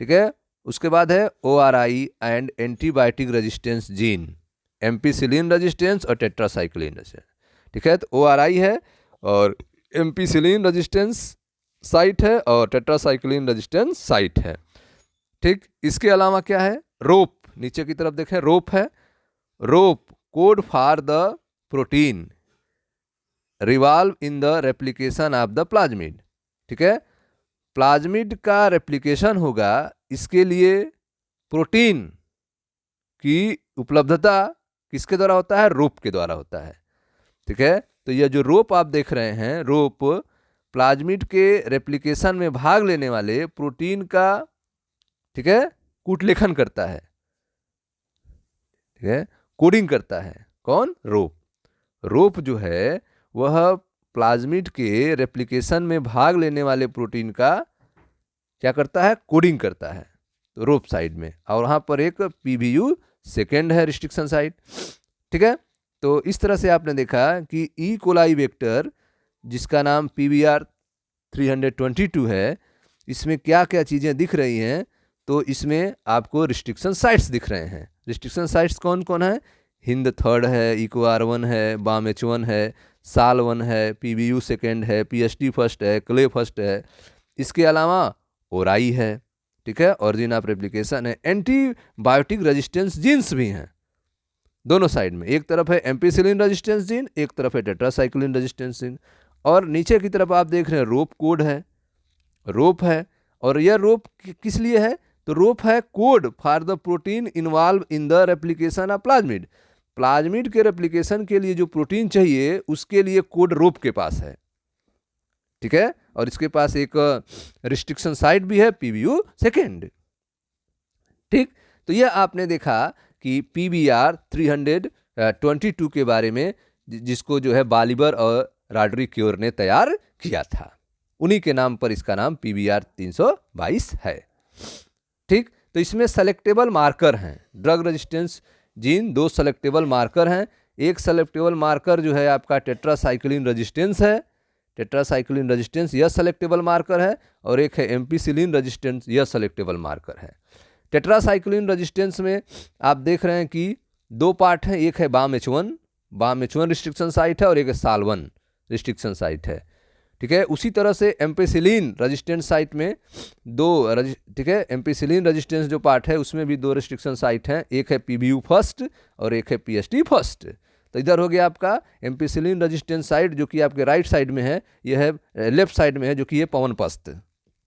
ठीक है, उसके बाद है ORI and antibiotic resistance gene, ampicillin resistance और टेट्रासाइक्लिन रेजिस्टेंस। ठीक है, तो ORI है और एम्पिसिलिन रेजिस्टेंस साइट है और टेट्रासाइक्लिन रेजिस्टेंस साइट है। ठीक, इसके अलावा क्या है, रोप, नीचे की तरफ देखें रोप है, rop code for the protein रिवॉल्व in the replication of the plasmid. ठीक है, प्लाज्मिड का रेप्लिकेशन होगा, इसके लिए प्रोटीन की उपलब्धता किसके द्वारा होता है, रोप के द्वारा होता है। ठीक है, तो यह जो रोप आप देख रहे हैं, रोप प्लाज्मिड के रेप्लिकेशन में भाग लेने वाले प्रोटीन का ठीक है कूटलेखन करता है। ठीक है, कोडिंग करता है कौन, रोप। रोप जो है वह प्लाज्मिड के रेप्लिकेशन में भाग लेने वाले प्रोटीन का क्या करता है, कोडिंग करता है, तो रोप साइड में। और वहाँ पर एक PBU सेकेंड है रिस्ट्रिक्शन साइट। ठीक है, तो इस तरह से आपने देखा कि ई कोलाई वेक्टर जिसका नाम PBR 322 है, इसमें क्या क्या चीज़ें दिख रही हैं, तो इसमें आपको रिस्ट्रिक्शन साइट्स दिख रहे हैं। रिस्ट्रिक्शन साइट्स कौन कौन है, हिंद 3rd है, इको R1 है, बाम H1 है, साल 1 है, PBU सेकेंड है, PST फर्स्ट है, क्ले फर्स्ट है। इसके अलावा ORI है। ठीक है, ऑरिजिन ऑफ रेप्लिकेशन है, एंटीबायोटिक रेजिस्टेंस जीन्स भी हैं दोनों साइड में, एक तरफ है एम्पिसिलिन रेजिस्टेंस जीन, एक तरफ है टेट्रासाइक्लिन रेजिस्टेंस जीन। और नीचे की तरफ आप देख रहे हैं रोप कोड है, रोप है, और यह रोप किस लिए है? तो रोप है code for the protein involve in the replication of plasmid. Plasmid के रेप्लिकेशन के लिए जो प्रोटीन चाहिए उसके लिए कोड रोप के पास है, ठीक है। और इसके पास एक रिस्ट्रिक्शन साइट भी है, PBU सेकेंड, ठीक। तो यह आपने देखा कि PBR 322 के बारे में, जिसको जो है बालिबर और रॉड्रिक्योर ने तैयार किया था, उन्हीं के नाम पर इसका नाम PBR 322 है, ठीक। तो इसमें सेलेक्टेबल मार्कर हैं, drug resistance gene 2 selectable marker हैं। एक सेलेक्टेबल मार्कर जो है आपका टेट्रासाइक्लिन रेजिस्टेंस है, टेट्रासाइक्लिन रेजिस्टेंस यह सेलेक्टेबल मार्कर है, और एक है एम्पिसिलिन रेजिस्टेंस, यह सेलेक्टेबल मार्कर है। टेट्रासाइक्लिन रेजिस्टेंस में आप देख रहे हैं कि 2 पार्ट हैं, एक है BAM-H1 रिस्ट्रिक्शन साइट है, और एक है SAL1 रिस्ट्रिक्शन साइट है, ठीक है। उसी तरह से एम्पिसिलिन रेजिस्टेंट साइट में 2, ठीक है, एम्पिसिलिन रेजिस्टेंस जो पार्ट है उसमें भी 2 रिस्ट्रिक्शन साइट हैं, एक है PBU फर्स्ट और एक है PST फर्स्ट। तो इधर हो गया आपका एम्पिसिलिन रेजिस्टेंस साइट जो कि आपके राइट साइड में है, यह है लेफ्ट साइड में है जो कि ये पवनपस्त,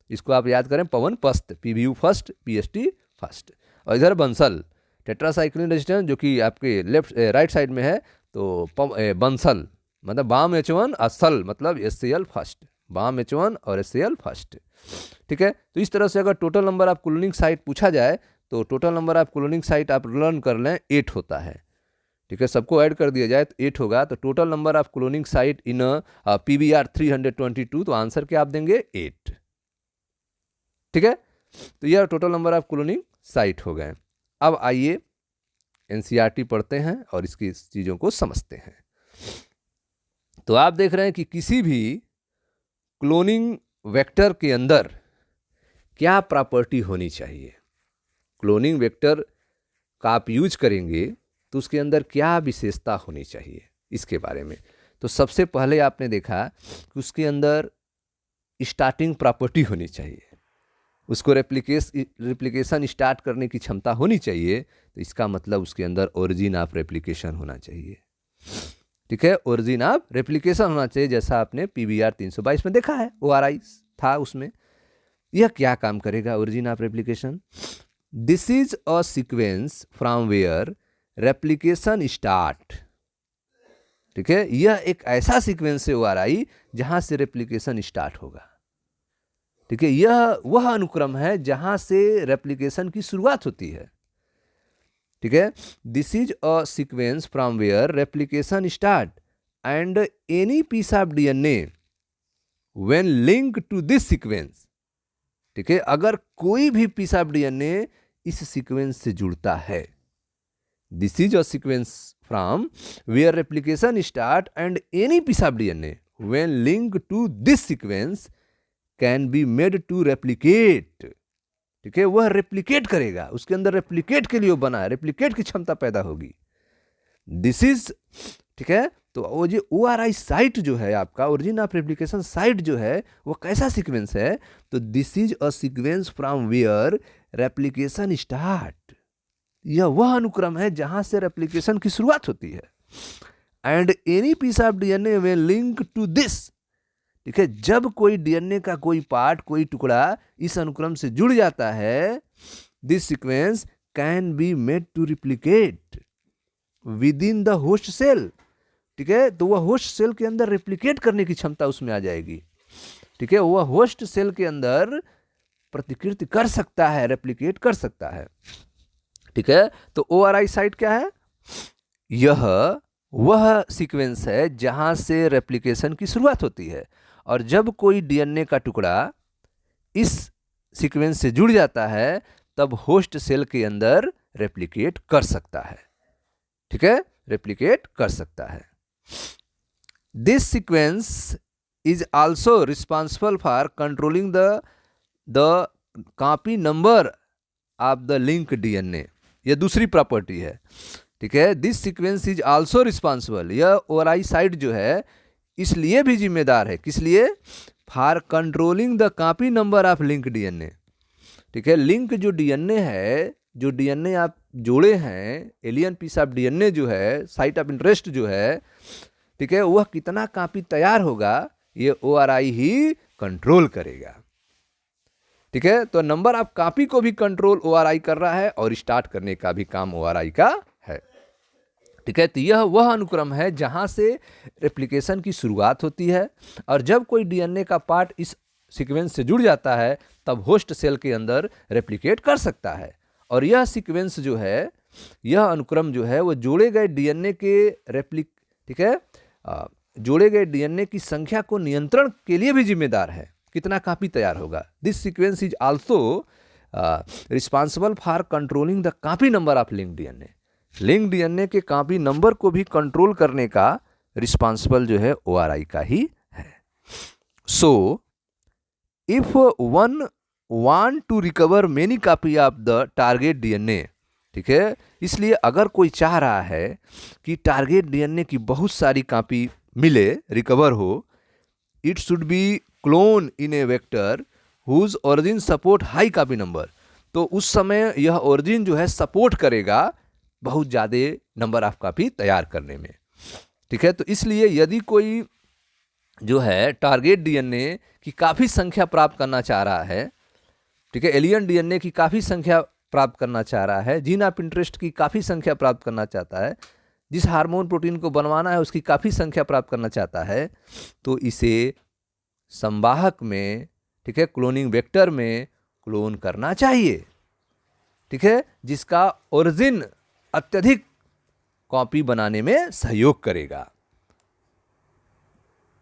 इसको आप याद करें, पवनपस्त, PBU फर्स्ट PST फर्स्ट। और इधर बंसल टेट्रासाइक्लिन रेजिस्टेंस जो कि आपके राइट साइड में है, तो बंसल मतलब BAM-H1 और सल मतलब HCl फर्स्ट, BAM-H1 और HCl फर्स्ट, ठीक है। तो इस तरह से अगर total number of cloning site पूछा जाए तो total number of cloning site आप लर्न कर लें 8 होता है, ठीक है। सबको ऐड कर दिया जाए तो 8 होगा। तो total number of cloning site in PBR 322, तो आंसर क्या आप देंगे? 8, ठीक है। तो यह total number of cloning site हो गए। अब आइए NCERT पढ़ते हैं और इसकी चीज़ों को समझते हैं। तो आप देख रहे हैं कि किसी भी क्लोनिंग वेक्टर के अंदर क्या प्रॉपर्टी होनी चाहिए, क्लोनिंग वेक्टर का आप यूज करेंगे तो उसके अंदर क्या विशेषता होनी चाहिए, इसके बारे में। तो सबसे पहले आपने देखा कि उसके अंदर स्टार्टिंग प्रॉपर्टी होनी चाहिए, उसको रेप्लिकेशन स्टार्ट करने की क्षमता होनी चाहिए। तो इसका मतलब उसके अंदर ओरिजिन ऑफ रेप्लिकेशन होना चाहिए, ठीक है, ओरिजिन ऑफ रेप्लिकेशन होना चाहिए, जैसा आपने PBR 322 में देखा है, ORI था उसमें। यह क्या काम करेगा origin of replication? This is a sequence from where replication start, ठीक है। यह एक ऐसा सीक्वेंस है ORI जहां से रेप्लिकेशन स्टार्ट होगा, ठीक है। यह वह अनुक्रम है जहां से रेप्लिकेशन की शुरुआत होती है, ठीक है। This is a sequence from where replication start and any piece of DNA when link to this sequence, ठीक है। अगर कोई भी पीस ऑफ DNA इस सीक्वेंस से जुड़ता है, this is a sequence from where replication start and any piece of DNA when link to this sequence can be made to replicate, ठीक है। वह रेप्लिकेट करेगा, उसके अंदर रेप्लिकेट के लिए बना है, रेप्लिकेट की क्षमता पैदा होगी। दिस इज, ठीक है। तो वो जो ORI साइट जो है आपका ओरिजिन ऑफ रेप्लिकेशन साइट जो है वो कैसा सीक्वेंस है? तो this is a sequence from where replication start, यह वह अनुक्रम है जहां से रेप्लिकेशन की शुरुआत होती है। And any piece of DNA way link to this, ठीक है। जब कोई DNA का कोई पार्ट, कोई टुकड़ा इस अनुक्रम से जुड़ जाता है, this sequence can be made to replicate within the host cell, ठीक है। तो वह होस्ट सेल के अंदर रेप्लिकेट करने की क्षमता उसमें आ जाएगी, ठीक है। वह होस्ट सेल के अंदर प्रतिकृति कर सकता है, रेप्लिकेट कर सकता है, ठीक है। तो ORI साइट क्या है? यह वह सीक्वेंस है जहां से रेप्लिकेशन की शुरुआत होती है, और जब कोई DNA का टुकड़ा इस सीक्वेंस से जुड़ जाता है तब होस्ट सेल के अंदर रेप्लिकेट कर सकता है, ठीक है, रेप्लिकेट कर सकता है। This sequence is also responsible for controlling the copy number of the link DNA, यह दूसरी प्रॉपर्टी है, ठीक है। This sequence is also responsible, यह ORI साइट जो है इसलिए भी जिम्मेदार है, किस लिए? For controlling the copy number of link DNA, ठीक है। लिंक जो DNA है, जो DNA आप जोड़े हैं, एलियन पीस ऑफ DNA जो है, साइट ऑफ इंटरेस्ट जो है, ठीक है, वह कितना कॉपी तैयार होगा ये ORI ही कंट्रोल करेगा, ठीक है। तो नंबर ऑफ कॉपी को भी कंट्रोल ORI कर रहा है और स्टार्ट करने का भी काम ORI का है। ठीक है। तो यह वह अनुक्रम है जहां से रेप्लिकेशन की शुरुआत होती है, और जब कोई DNA का पार्ट इस सीक्वेंस से जुड़ जाता है तब होस्ट सेल के अंदर रेप्लिकेट कर सकता है। और यह सीक्वेंस जो है, यह अनुक्रम जो है, वो जोड़े गए DNA के ठीक है, जोड़े गए DNA की संख्या को नियंत्रण के लिए भी जिम्मेदार है, कितना कॉपी तैयार होगा। This sequence is also responsible for controlling the copy number of link DNA। Link DNA के कॉपी नंबर को भी कंट्रोल करने का रिस्पॉन्सिबल जो है ORI का ही है। So if one want to recover many copy of the target DNA, ठीक है, इसलिए अगर कोई चाह रहा है कि टारगेट DNA की बहुत सारी कॉपी मिले, रिकवर हो, it should be clone in a vector whose origin support high copy number. तो उस समय यह ओरिजिन जो है सपोर्ट करेगा बहुत ज़्यादा नंबर ऑफ कॉपी तैयार करने में। ठीक है। तो इसलिए यदि कोई जो है टारगेट DNA की काफ़ी संख्या प्राप्त करना चाह रहा है, ठीक है, एलियन DNA की काफ़ी संख्या प्राप्त करना चाह रहा है, जीन ऑफ इंटरेस्ट की काफ़ी संख्या प्राप्त करना चाहता है, जिस हार्मोन प्रोटीन को बनवाना है उसकी काफ़ी संख्या प्राप्त करना चाहता है, तो इसे संवाहक में, ठीक है, क्लोनिंग वेक्टर में क्लोन करना चाहिए। ठीक है, जिसका ओरिजिन अत्यधिक कॉपी बनाने में सहयोग करेगा।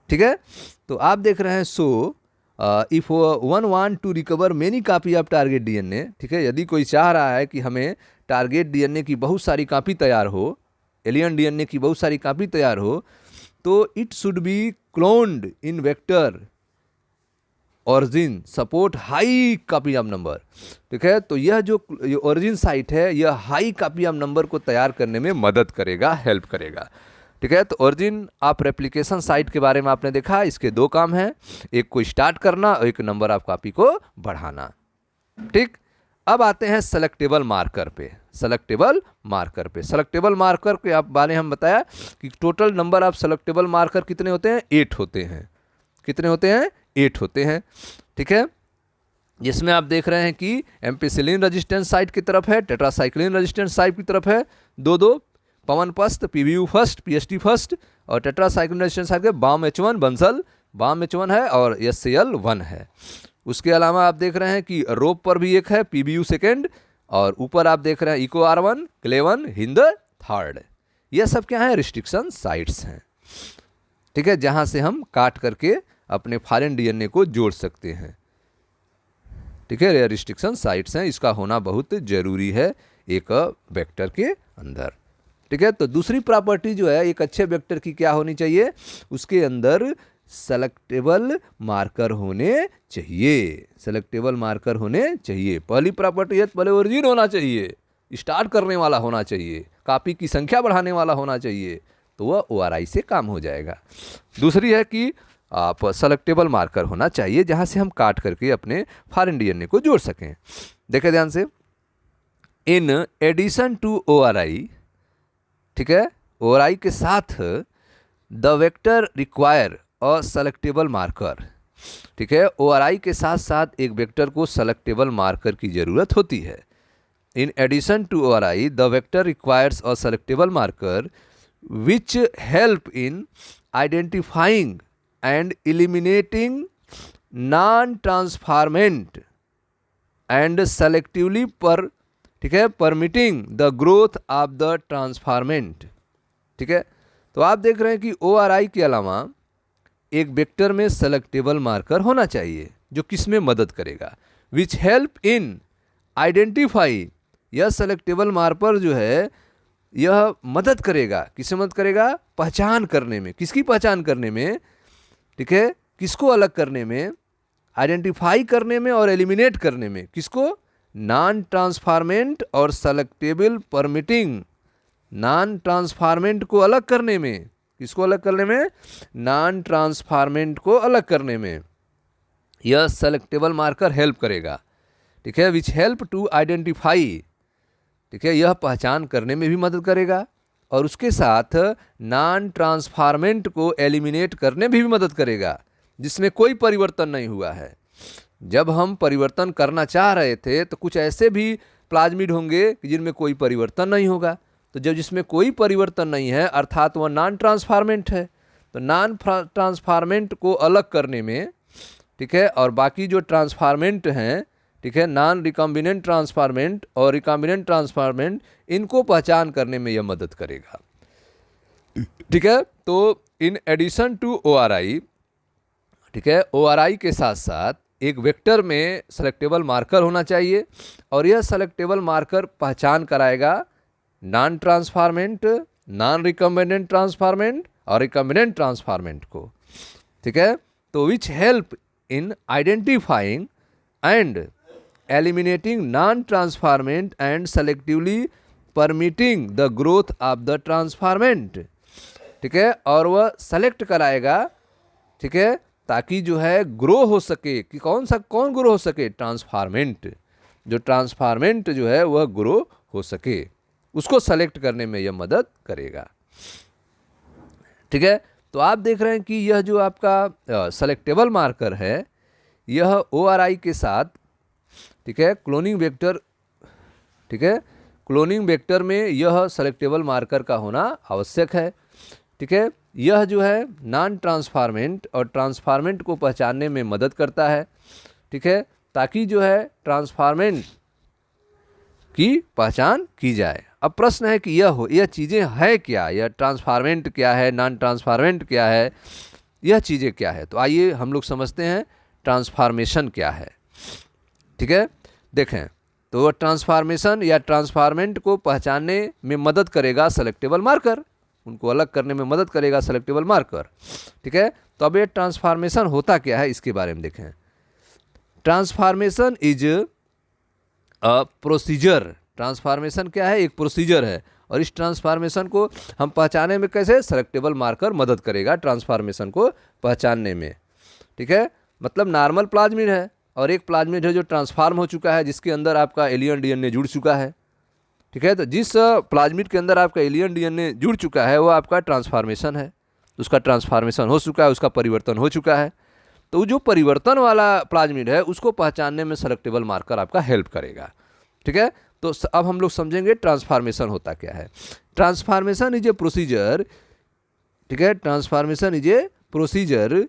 ठीक है। तो आप देख रहे हैं, so if one want to recover many copy of target DNA, ठीक है, यदि कोई चाह रहा है कि हमें टारगेट DNA की बहुत सारी कॉपी तैयार हो, एलियन DNA की बहुत सारी कॉपी तैयार हो, तो it should B cloned in vector origin support high copy of number. ठीक है। तो यह जो ओरिजिन साइट है, यह हाई कॉपी ऑफ नंबर को तैयार करने में मदद करेगा, हेल्प करेगा। ठीक है। तो ओरिजिन ऑफ रेप्लिकेशन साइट के बारे में आपने देखा, इसके दो काम हैं, एक को स्टार्ट करना और एक नंबर ऑफ कॉपी को बढ़ाना। ठीक। अब आते हैं सेलेक्टेबल मार्कर पे। सेलेक्टेबल मार्कर पे, सेलेक्टेबल मार्कर के आप बारे हम बताया कि total number of selectable marker कितने होते हैं, 8 होते हैं। कितने होते हैं, 8 होते हैं। ठीक है। जिसमें आप देख रहे हैं कि एम्पिसिलिन रेजिस्टेंस साइट की तरफ है, टेट्रासाइक्लिन रेजिस्टेंस साइट की तरफ है, दो पवन पस्त, PBU फर्स्ट, PST फर्स्ट, और टेट्रासाइक्लिन रेजिस्टेंस साइट के बाम H1 बंसल बाम H1 है और SCL 1 है। उसके अलावा आप देख रहे हैं कि रोप पर भी एक है, PBU सेकेंड, और ऊपर आप देख रहे हैं इको R1, क्लेवन, हिंद थर्ड। ये सब क्या है, रिस्ट्रिक्शन साइट्स हैं। ठीक है, जहां से हम काट करके अपने फॉरेन DNA को जोड़ सकते हैं। ठीक है, ये रिस्ट्रिक्शन साइट्स हैं, इसका होना बहुत जरूरी है एक वेक्टर के अंदर। ठीक है। तो दूसरी प्रॉपर्टी जो है एक अच्छे वेक्टर की क्या होनी चाहिए, उसके अंदर सेलेक्टेबल मार्कर होने चाहिए। सेलेक्टेबल मार्कर होने चाहिए। पहली प्रॉपर्टी है, पहले ओरिजिन होना चाहिए, स्टार्ट करने वाला होना चाहिए, कॉपी की संख्या बढ़ाने वाला होना चाहिए, तो वह ORI से काम हो जाएगा। दूसरी है कि आप सेलेक्टेबल मार्कर होना चाहिए जहां से हम काट करके अपने फॉरेन DNA को जोड़ सकें। देखें ध्यान से, इन एडिशन टू ORI, ठीक है, ORI के साथ the vector require a selectable marker. ठीक है, ORI के साथ साथ एक वेक्टर को सेलेक्टेबल मार्कर की जरूरत होती है। In addition to ORI the vector requires a selectable marker which help in identifying and eliminating non-transformant and selectively ठीक है, permitting the growth of the transformant। ठीक है। तो आप देख रहे हैं कि ORI के अलावा एक वेक्टर में सेलेक्टेबल मार्कर होना चाहिए जो किस में मदद करेगा, विच हेल्प इन आइडेंटिफाई। यह सेलेक्टेबल मार्कर जो है यह मदद करेगा, किससे मदद करेगा, पहचान करने में। किसकी पहचान करने में, ठीक है, किसको अलग करने में, आइडेंटिफाई करने में और एलिमिनेट करने में। किसको, नॉन ट्रांसफॉर्मेंट और सेलेक्टेबल परमिटिंग। नॉन ट्रांसफॉर्मेंट को अलग करने में, किसको अलग करने में, नॉन ट्रांसफॉर्मेंट को अलग करने में यह सेलेक्टेबल मार्कर हेल्प करेगा। ठीक है, विच हेल्प टू आइडेंटिफाई। ठीक है, यह पहचान करने में भी मदद करेगा और उसके साथ नॉन ट्रांसफॉर्मेंट को एलिमिनेट करने में भी मदद करेगा जिसमें कोई परिवर्तन नहीं हुआ है। जब हम परिवर्तन करना चाह रहे थे तो कुछ ऐसे भी प्लाज्मिड होंगे कि जिनमें कोई परिवर्तन नहीं होगा। तो जब जिसमें कोई परिवर्तन नहीं है अर्थात वह नॉन ट्रांसफॉर्मेंट है, तो नॉन ट्रांसफॉर्मेंट को अलग करने में, ठीक है, और बाकी जो ट्रांसफॉर्मेंट हैं, ठीक है, नॉन रिकॉम्बिनेंट ट्रांसफॉर्मेंट और रिकॉम्बिनेंट ट्रांसफॉर्मेंट, इनको पहचान करने में यह मदद करेगा। ठीक है, तो इन एडिशन टू ORI, ठीक है, ORI के साथ साथ एक वेक्टर में सेलेक्टेबल मार्कर होना चाहिए और यह सेलेक्टेबल मार्कर पहचान कराएगा non transformant, non recombinant transformant और रिकॉम्बिनेंट ट्रांसफॉर्मेंट को। ठीक है, तो विच help in identifying and eliminating non transformant and selectively permitting the growth of the transformant. ठीक है, और वह सेलेक्ट कराएगा, ठीक है, ताकि जो है ग्रो हो सके कि कौन ग्रो हो सके, ट्रांसफॉर्मेंट, जो ट्रांसफॉर्मेंट जो है वह ग्रो हो सके, उसको सेलेक्ट करने में यह मदद करेगा। ठीक है, तो आप देख रहे हैं कि यह जो आपका सेलेक्टेबल मार्कर है यह ORI के साथ, ठीक है, क्लोनिंग वेक्टर, ठीक है, क्लोनिंग वेक्टर में यह सेलेक्टेबल मार्कर का होना आवश्यक है। ठीक है, यह जो है नॉन ट्रांसफॉर्मेंट और ट्रांसफॉर्मेंट को पहचानने में मदद करता है। ठीक है, ताकि जो है ट्रांसफॉर्मेंट की पहचान की जाए। अब प्रश्न है कि यह चीज़ें है क्या, यह ट्रांसफॉर्मेंट क्या है, नॉन ट्रांसफॉर्मेंट क्या है, यह चीज़ें क्या है। तो आइए हम लोग समझते हैं ट्रांसफॉर्मेशन क्या है। ठीक है, देखें तो ट्रांसफॉर्मेशन या ट्रांसफॉर्मेंट को पहचानने में मदद करेगा सेलेक्टेबल मार्कर, उनको अलग करने में मदद करेगा सेलेक्टेबल मार्कर। ठीक है, तो अब ये ट्रांसफॉर्मेशन होता क्या है इसके बारे में देखें। Transformation is a procedure. Transformation क्या है, एक प्रोसीजर है, और इस ट्रांसफॉर्मेशन को हम पहचानने में कैसे, सेलेक्टेबल मार्कर मदद करेगा ट्रांसफॉर्मेशन को पहचानने में। ठीक है, मतलब नॉर्मल प्लाज्मिड है और एक प्लाज्मिड है जो ट्रांसफॉर्म हो चुका है, जिसके अंदर आपका एलियन DNA जुड़ चुका है। ठीक है, तो जिस प्लाज्मिड के अंदर आपका एलियन DNA जुड़ चुका है वो आपका ट्रांसफॉर्मेशन है, उसका ट्रांसफॉर्मेशन हो चुका है, उसका परिवर्तन हो चुका है। तो जो परिवर्तन वाला प्लाज्मिड है उसको पहचानने में सेलेक्टेबल मार्कर आपका हेल्प करेगा। ठीक है, तो अब हम लोग समझेंगे ट्रांसफॉर्मेशन होता क्या है। ट्रांसफॉर्मेशन इज ए प्रोसीजर, ठीक है, transformation is a procedure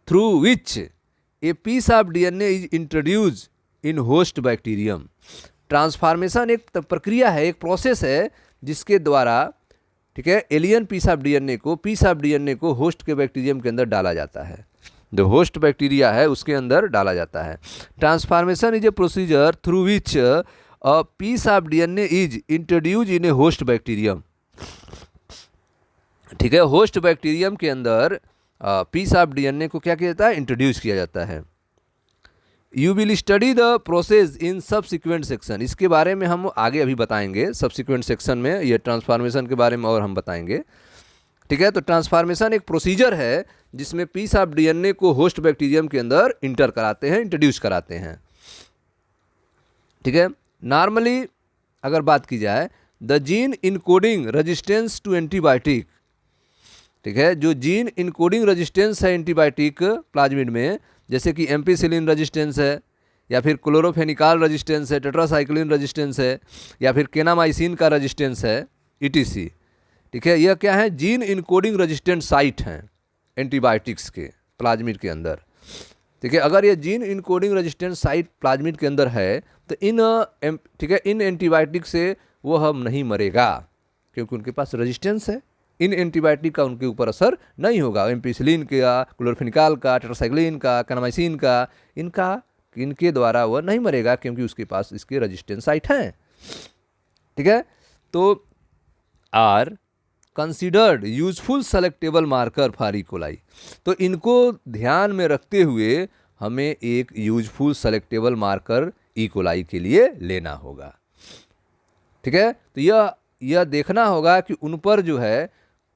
through which a piece of DNA is introduce in host bacterium. Transformation एक प्रक्रिया है, एक प्रोसेस है जिसके द्वारा, ठीक है, एलियन पीस ऑफ DNA को होस्ट के बैक्टीरियम के अंदर डाला जाता है, जो होस्ट बैक्टीरिया है उसके अंदर डाला जाता है। Transformation is a procedure through which a piece of DNA is introduce in a host bacterium. ठीक है, होस्ट बैक्टीरियम के अंदर पीस ऑफ DNA को क्या किया जाता है, इंट्रोड्यूस किया जाता है। You will study the process in subsequent section. इसके बारे में हम आगे अभी बताएंगे, सबसिक्वेंट सेक्शन में ये ट्रांसफॉर्मेशन के बारे में और हम बताएंगे। ठीक है, तो ट्रांसफॉर्मेशन एक प्रोसीजर है जिसमें पीस ऑफ DNA को होस्ट बैक्टीरियम के अंदर इंटर कराते हैं, इंट्रोड्यूस कराते हैं। ठीक है, नॉर्मली अगर बात की जाए the gene encoding resistance to antibiotic, ठीक है, जो जीन इनकोडिंग रेजिस्टेंस है एंटीबायोटिक प्लाज्मिड में, जैसे कि एम्पिसिलिन रेजिस्टेंस है, या फिर क्लोरोफेनिकॉल रेजिस्टेंस है, टेट्रासाइक्लिन रेजिस्टेंस है, या फिर केनामाइसिन का रेजिस्टेंस है, ETC। ठीक है, यह क्या है, जीन इनकोडिंग रेजिस्टेंट साइट हैं एंटीबायोटिक्स के प्लाज्मिड के अंदर। ठीक है, अगर ये gene encoding resistant site plasmid के अंदर है तो ठीक है, इन एंटीबायोटिक से वो हम नहीं मरेगा क्योंकि उनके पास रेजिस्टेंस है। इन एंटीबायोटिक का उनके ऊपर असर नहीं होगा, एम्पिसिलिन का, क्लोरोफेनिकॉल का, टेट्रासाइक्लिन का, केनामाइसिन का, इनके द्वारा वह नहीं मरेगा क्योंकि उसके पास इसके रेजिस्टेंस साइट हैं। ठीक है, तो are considered useful selectable marker for E coli. तो इनको ध्यान में रखते हुए हमें एक यूजफुल सेलेक्टेबल मार्कर इकोलाई के लिए लेना होगा। ठीक है, तो यह देखना होगा कि उन पर जो है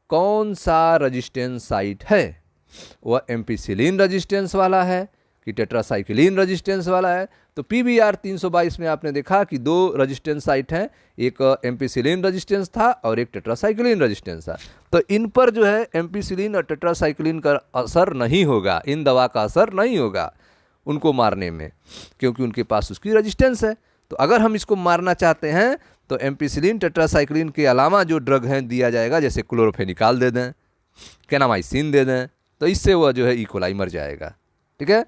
कौन सा रेजिस्टेंस साइट है, वह एम्पिसिलिन रेजिस्टेंस वाला है, कि टेट्रासाइक्लिन रेजिस्टेंस वाला है। तो PBR 322 में आपने देखा कि 2 रेजिस्टेंस साइट हैं, एक एम्पिसिलिन रेजिस्टेंस था और एक टेट्रासाइक्लिन रेजिस्टेंस था। तो इन पर जो है एम्पिसिलिन और टेट्रासाइक्लिन का असर नहीं होगा, इन दवा का असर नहीं होगा उनको मारने में, क्योंकि उनके पास उसकी रेजिस्टेंस है। तो अगर हम इसको मारना चाहते हैं तो एम्पिसिलिन टेट्रासाइक्लिन के अलावा जो ड्रग हैं दिया जाएगा, जैसे क्लोरोफेनिकॉल दे दें, कैनामाइसिन दे दें, तो इससे वह जो है इकोलाई मर जाएगा। ठीक है,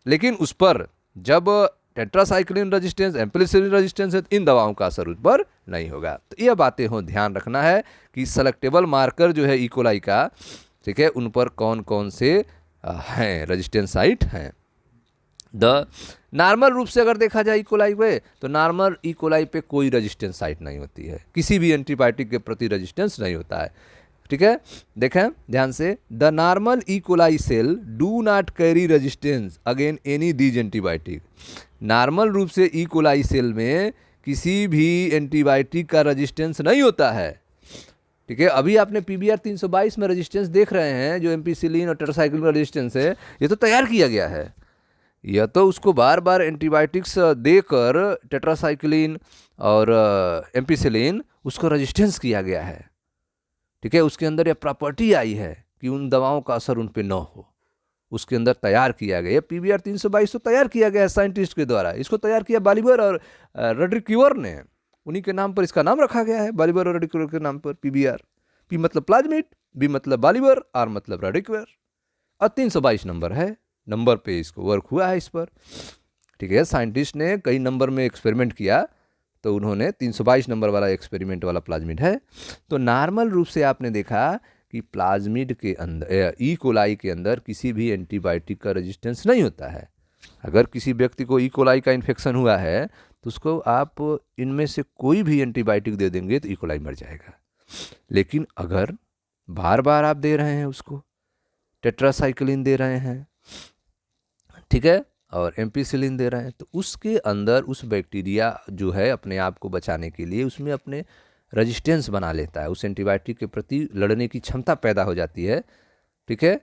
लेकिन उस पर जब टेट्रासाइक्लिन रेजिस्टेंस, एम्पिसिलिन रेजिस्टेंस है, तो इन दवाओं का असर उस पर नहीं होगा। तो यह बातें हो ध्यान रखना है कि सेलेक्टेबल मार्कर जो है इकोलाई का, ठीक है, उन पर कौन कौन से हैं रेजिस्टेंस साइट हैं। नॉर्मल रूप से अगर देखा जाए इकोलाई पे, तो नॉर्मल इकोलाई पे कोई रेजिस्टेंस साइट नहीं होती है, किसी भी एंटीबायोटिक के प्रति रेजिस्टेंस नहीं होता है। ठीक है, देखें ध्यान से, the normal E coli cell do not carry resistance again any these antibiotic. Normal रूप से इकोलाई सेल में किसी भी एंटीबायोटिक का रेजिस्टेंस नहीं होता है। ठीक है, अभी आपने PBR 322 में रेजिस्टेंस देख रहे हैं, जो एम्पिसिलिन और टेट्रासाइक्लिन का रेजिस्टेंस है, ये तो तैयार किया गया है। यह तो उसको बार बार एंटीबायोटिक्स देकर टेट्रासाइक्लिन और एम्पिसिलिन उसको रेजिस्टेंस किया गया है। ठीक है, उसके अंदर यह प्रॉपर्टी आई है कि उन दवाओं का असर उन पे न हो, उसके अंदर तैयार किया गया। PBR 322 तो तैयार किया गया है साइंटिस्ट के द्वारा। इसको तैयार किया बालिबर और रड्रिक्यूवर ने, उन्हीं के नाम पर इसका नाम रखा गया है, बालिबर और रड्रिक्यूवर के नाम पर PBR। P मतलब प्लाज्मिड, B मतलब बालिबर, R मतलब रड्रिक्यूवर, और 322 नंबर है, नंबर पे इसको वर्क हुआ है इस पर। ठीक है, साइंटिस्ट ने कई नंबर में एक्सपेरिमेंट किया, तो उन्होंने 322 नंबर वाला एक्सपेरिमेंट वाला प्लाज्मिड है। तो नॉर्मल रूप से आपने देखा कि प्लाज्मिड के अंदर, इकोलाई के अंदर किसी भी एंटीबायोटिक का रेजिस्टेंस नहीं होता है। अगर किसी व्यक्ति को इकोलाई का इन्फेक्शन हुआ है तो उसको आप इनमें से कोई भी एंटीबायोटिक दे देंगे तो इकोलाई मर जाएगा। लेकिन अगर बार बार आप दे रहे हैं उसको, टेट्रासाइक्लिन दे रहे हैं, ठीक है, और एम्पिसिलिन दे रहे हैं, तो उसके अंदर उस बैक्टीरिया जो है अपने आप को बचाने के लिए उसमें अपने रेजिस्टेंस बना लेता है, उस एंटीबायोटिक के प्रति लड़ने की क्षमता पैदा हो जाती है। ठीक है,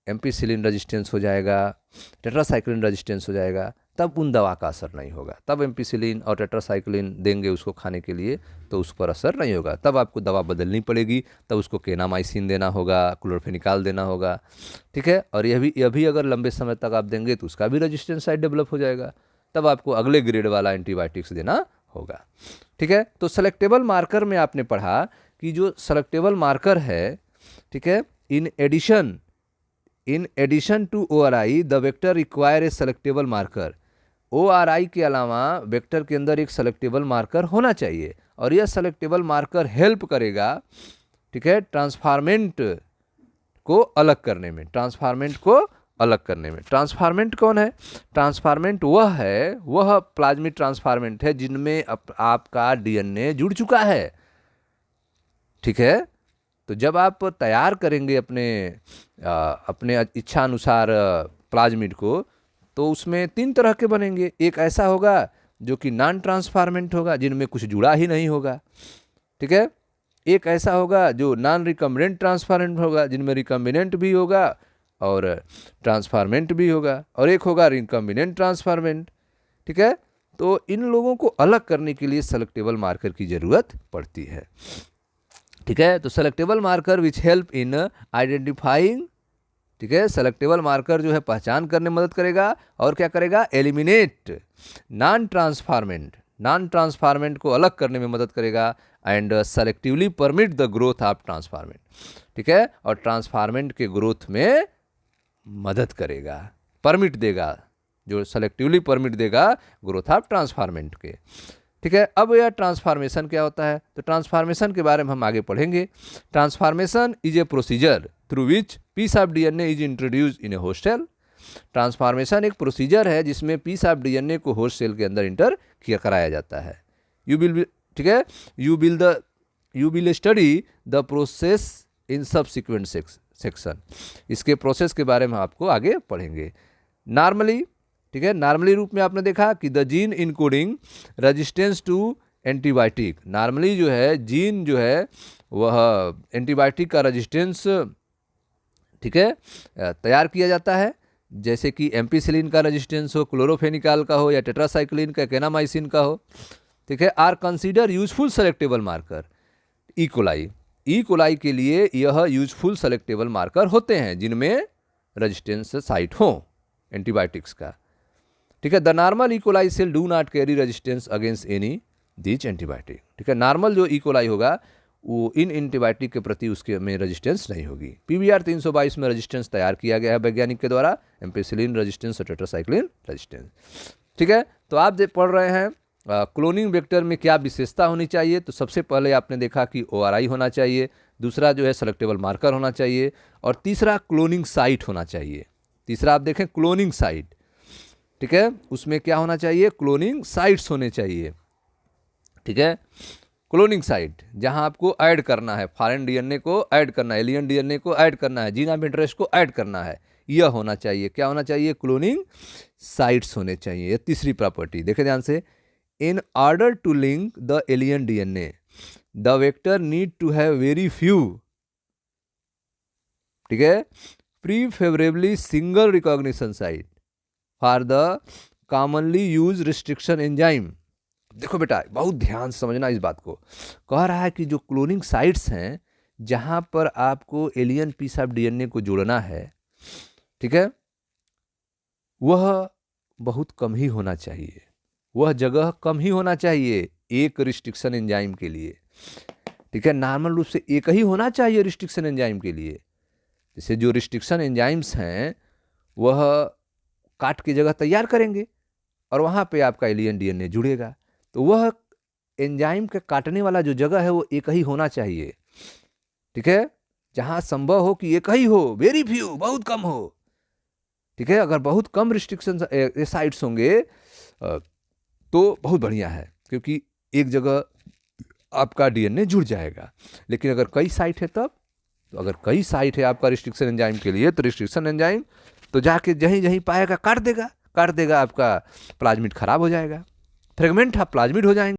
एम्पिसिलिन रेजिस्टेंस हो जाएगा, टेट्रासाइक्लिन रेजिस्टेंस हो जाएगा, तब उन दवा का असर नहीं होगा। तब एम्पिसिलिन और टेट्रासाइक्लिन देंगे उसको खाने के लिए तो उस पर असर नहीं होगा, तब आपको दवा बदलनी पड़ेगी, तब उसको कैनामाइसिन देना होगा, क्लोरोफेनिकॉल देना होगा। ठीक है, और यह भी अगर लंबे समय तक आप देंगे तो उसका भी रेजिस्टेंस साइट डेवलप हो जाएगा, तब आपको अगले ग्रेड वाला एंटीबायोटिक्स देना होगा। ठीक है, तो सेलेक्टेबल मार्कर में आपने पढ़ा कि जो सेलेक्टेबल मार्कर है, ठीक है, in addition to ORI the vector require a selectable marker. ORI के अलावा वेक्टर के अंदर एक सेलेक्टेबल मार्कर होना चाहिए, और यह सेलेक्टेबल मार्कर हेल्प करेगा, ठीक है, ट्रांसफार्मेंट को अलग करने में। ट्रांसफार्मेंट कौन है? ट्रांसफार्मेंट वह प्लाज्मिड ट्रांसफार्मेंट है जिनमें आपका DNA जुड़ चुका है। ठीक है, तो जब आप तैयार करेंगे अपने इच्छा अनुसार प्लाज्मिड को, तो उसमें 3 तरह के बनेंगे। एक ऐसा होगा जो कि नॉन ट्रांसफार्मेंट होगा, जिनमें कुछ जुड़ा ही नहीं होगा। ठीक है, एक ऐसा होगा जो नॉन रिकम्बिनेंट ट्रांसफार्मेंट होगा, जिनमें रिकम्बिनेंट भी होगा और ट्रांसफार्मेंट भी होगा, और एक होगा रिकम्बिनेंट ट्रांसफार्मेंट। ठीक है, तो इन लोगों को अलग करने के लिए सेलेक्टेबल मार्कर की ज़रूरत पड़ती है। ठीक है, तो selectable marker which help in identifying, ठीक है, सेलेक्टेबल मार्कर जो है पहचान करने में मदद करेगा, और क्या करेगा? एलिमिनेट नॉन ट्रांसफार्मेंट को अलग करने में मदद करेगा, and selectively permit the growth of transformant. ठीक है, और ट्रांसफार्मेंट के ग्रोथ में मदद करेगा, परमिट देगा, जो सेलेक्टिवली परमिट देगा ग्रोथ ऑफ ट्रांसफार्मेंट के। ठीक है, अब यह ट्रांसफार्मेशन क्या होता है? तो ट्रांसफार्मेशन के बारे में हम आगे पढ़ेंगे। Transformation is a procedure through which piece of DNA is introduce in a host cell. Transformation एक प्रोसीजर है जिसमें पीस ऑफ DNA को होस्ट सेल के अंदर इंटर कराया जाता है। ठीक है, you will study the process in subsequent section. इसके प्रोसेस के बारे में आपको आगे पढ़ेंगे। नॉर्मली, ठीक है, नॉर्मली रूप में आपने देखा कि the gene encoding resistance to antibiotic. Normally जो है जीन जो है वह एंटीबायोटिक का रेजिस्टेंस, ठीक है, तैयार किया जाता है। जैसे कि एम्पिसिलिन का रेजिस्टेंस हो, क्लोरोफेनिकॉल का हो, या टेट्रासाइक्लिन का, केनामाइसिन का हो, ठीक है, are consider useful selectable marker. E coli के लिए यह यूजफुल सेलेक्टेबल मार्कर होते हैं जिनमें रेजिस्टेंस साइट हो एंटीबायोटिक्स का, ठीक है। The normal E coli cell do not carry resistance against any which antibiotic, ठीक है। नॉर्मल जो ई कोलाई होगा वो इन एंटीबायोटिक के प्रति उसके में रेजिस्टेंस नहीं होगी। PBR 322 में रेजिस्टेंस तैयार किया गया है वैज्ञानिक के द्वारा, एम्पिसिलिन रेजिस्टेंस और टेट्रासाइक्लिन रेजिस्टेंस, ठीक है। तो आप पढ़ रहे हैं क्लोनिंग वेक्टर में क्या विशेषता होनी चाहिए। तो सबसे पहले आपने देखा कि ORI होना चाहिए, दूसरा जो है सेलेक्टेबल मार्कर होना चाहिए, और तीसरा क्लोनिंग साइट होना चाहिए। तीसरा आप देखें क्लोनिंग साइट, ठीक है, उसमें क्या होना चाहिए, क्लोनिंग साइट्स होने चाहिए, ठीक है। क्लोनिंग साइट जहां आपको ऐड करना है, फॉरेन DNA को ऐड करना है, एलियन DNA को ऐड करना है, जीन ऑफ इंटरेस्ट को ऐड करना है, यह होना चाहिए। क्या होना चाहिए, क्लोनिंग साइट्स होने चाहिए। यह तीसरी प्रॉपर्टी देखें ध्यान से। In order to link the alien DNA the vector need to have very few, ठीक है, preferably single recognition site for the commonly use restriction enzyme. देखो बेटा बहुत ध्यान से समझना इस बात को। कह रहा है कि जो क्लोनिंग साइट्स हैं जहां पर आपको एलियन पीस ऑफ DNA को जोड़ना है, ठीक है, वह बहुत कम ही होना चाहिए, वह जगह कम ही होना चाहिए एक रिस्ट्रिक्शन एंजाइम के लिए, ठीक है। नॉर्मल रूप से एक ही होना चाहिए रिस्ट्रिक्शन एंजाइम के लिए। जैसे जो रिस्ट्रिक्शन एंजाइम्स हैं वह काट की जगह तैयार करेंगे और वहाँ पे आपका एलियन DNA जुड़ेगा, तो वह एंजाइम के काटने वाला जो जगह है वो एक ही होना चाहिए, ठीक है। जहाँ संभव हो कि एक ही हो, वेरी फ्यू, बहुत कम हो, ठीक है। अगर बहुत कम रिस्ट्रिक्शन साइट्स होंगे तो बहुत बढ़िया है, क्योंकि एक जगह आपका DNA जुड़ जाएगा। लेकिन अगर कई साइट है तब, तो अगर कई साइट है आपका रिस्ट्रिक्शन एंजाइम के लिए, तो रिस्ट्रिक्शन एंजाइम तो जाके जहीं जहीं पाएगा काट देगा, आपका प्लाज्मिड खराब हो जाएगा, फ्रेगमेंट ऑफ प्लाज्मिड हो जाएंगे।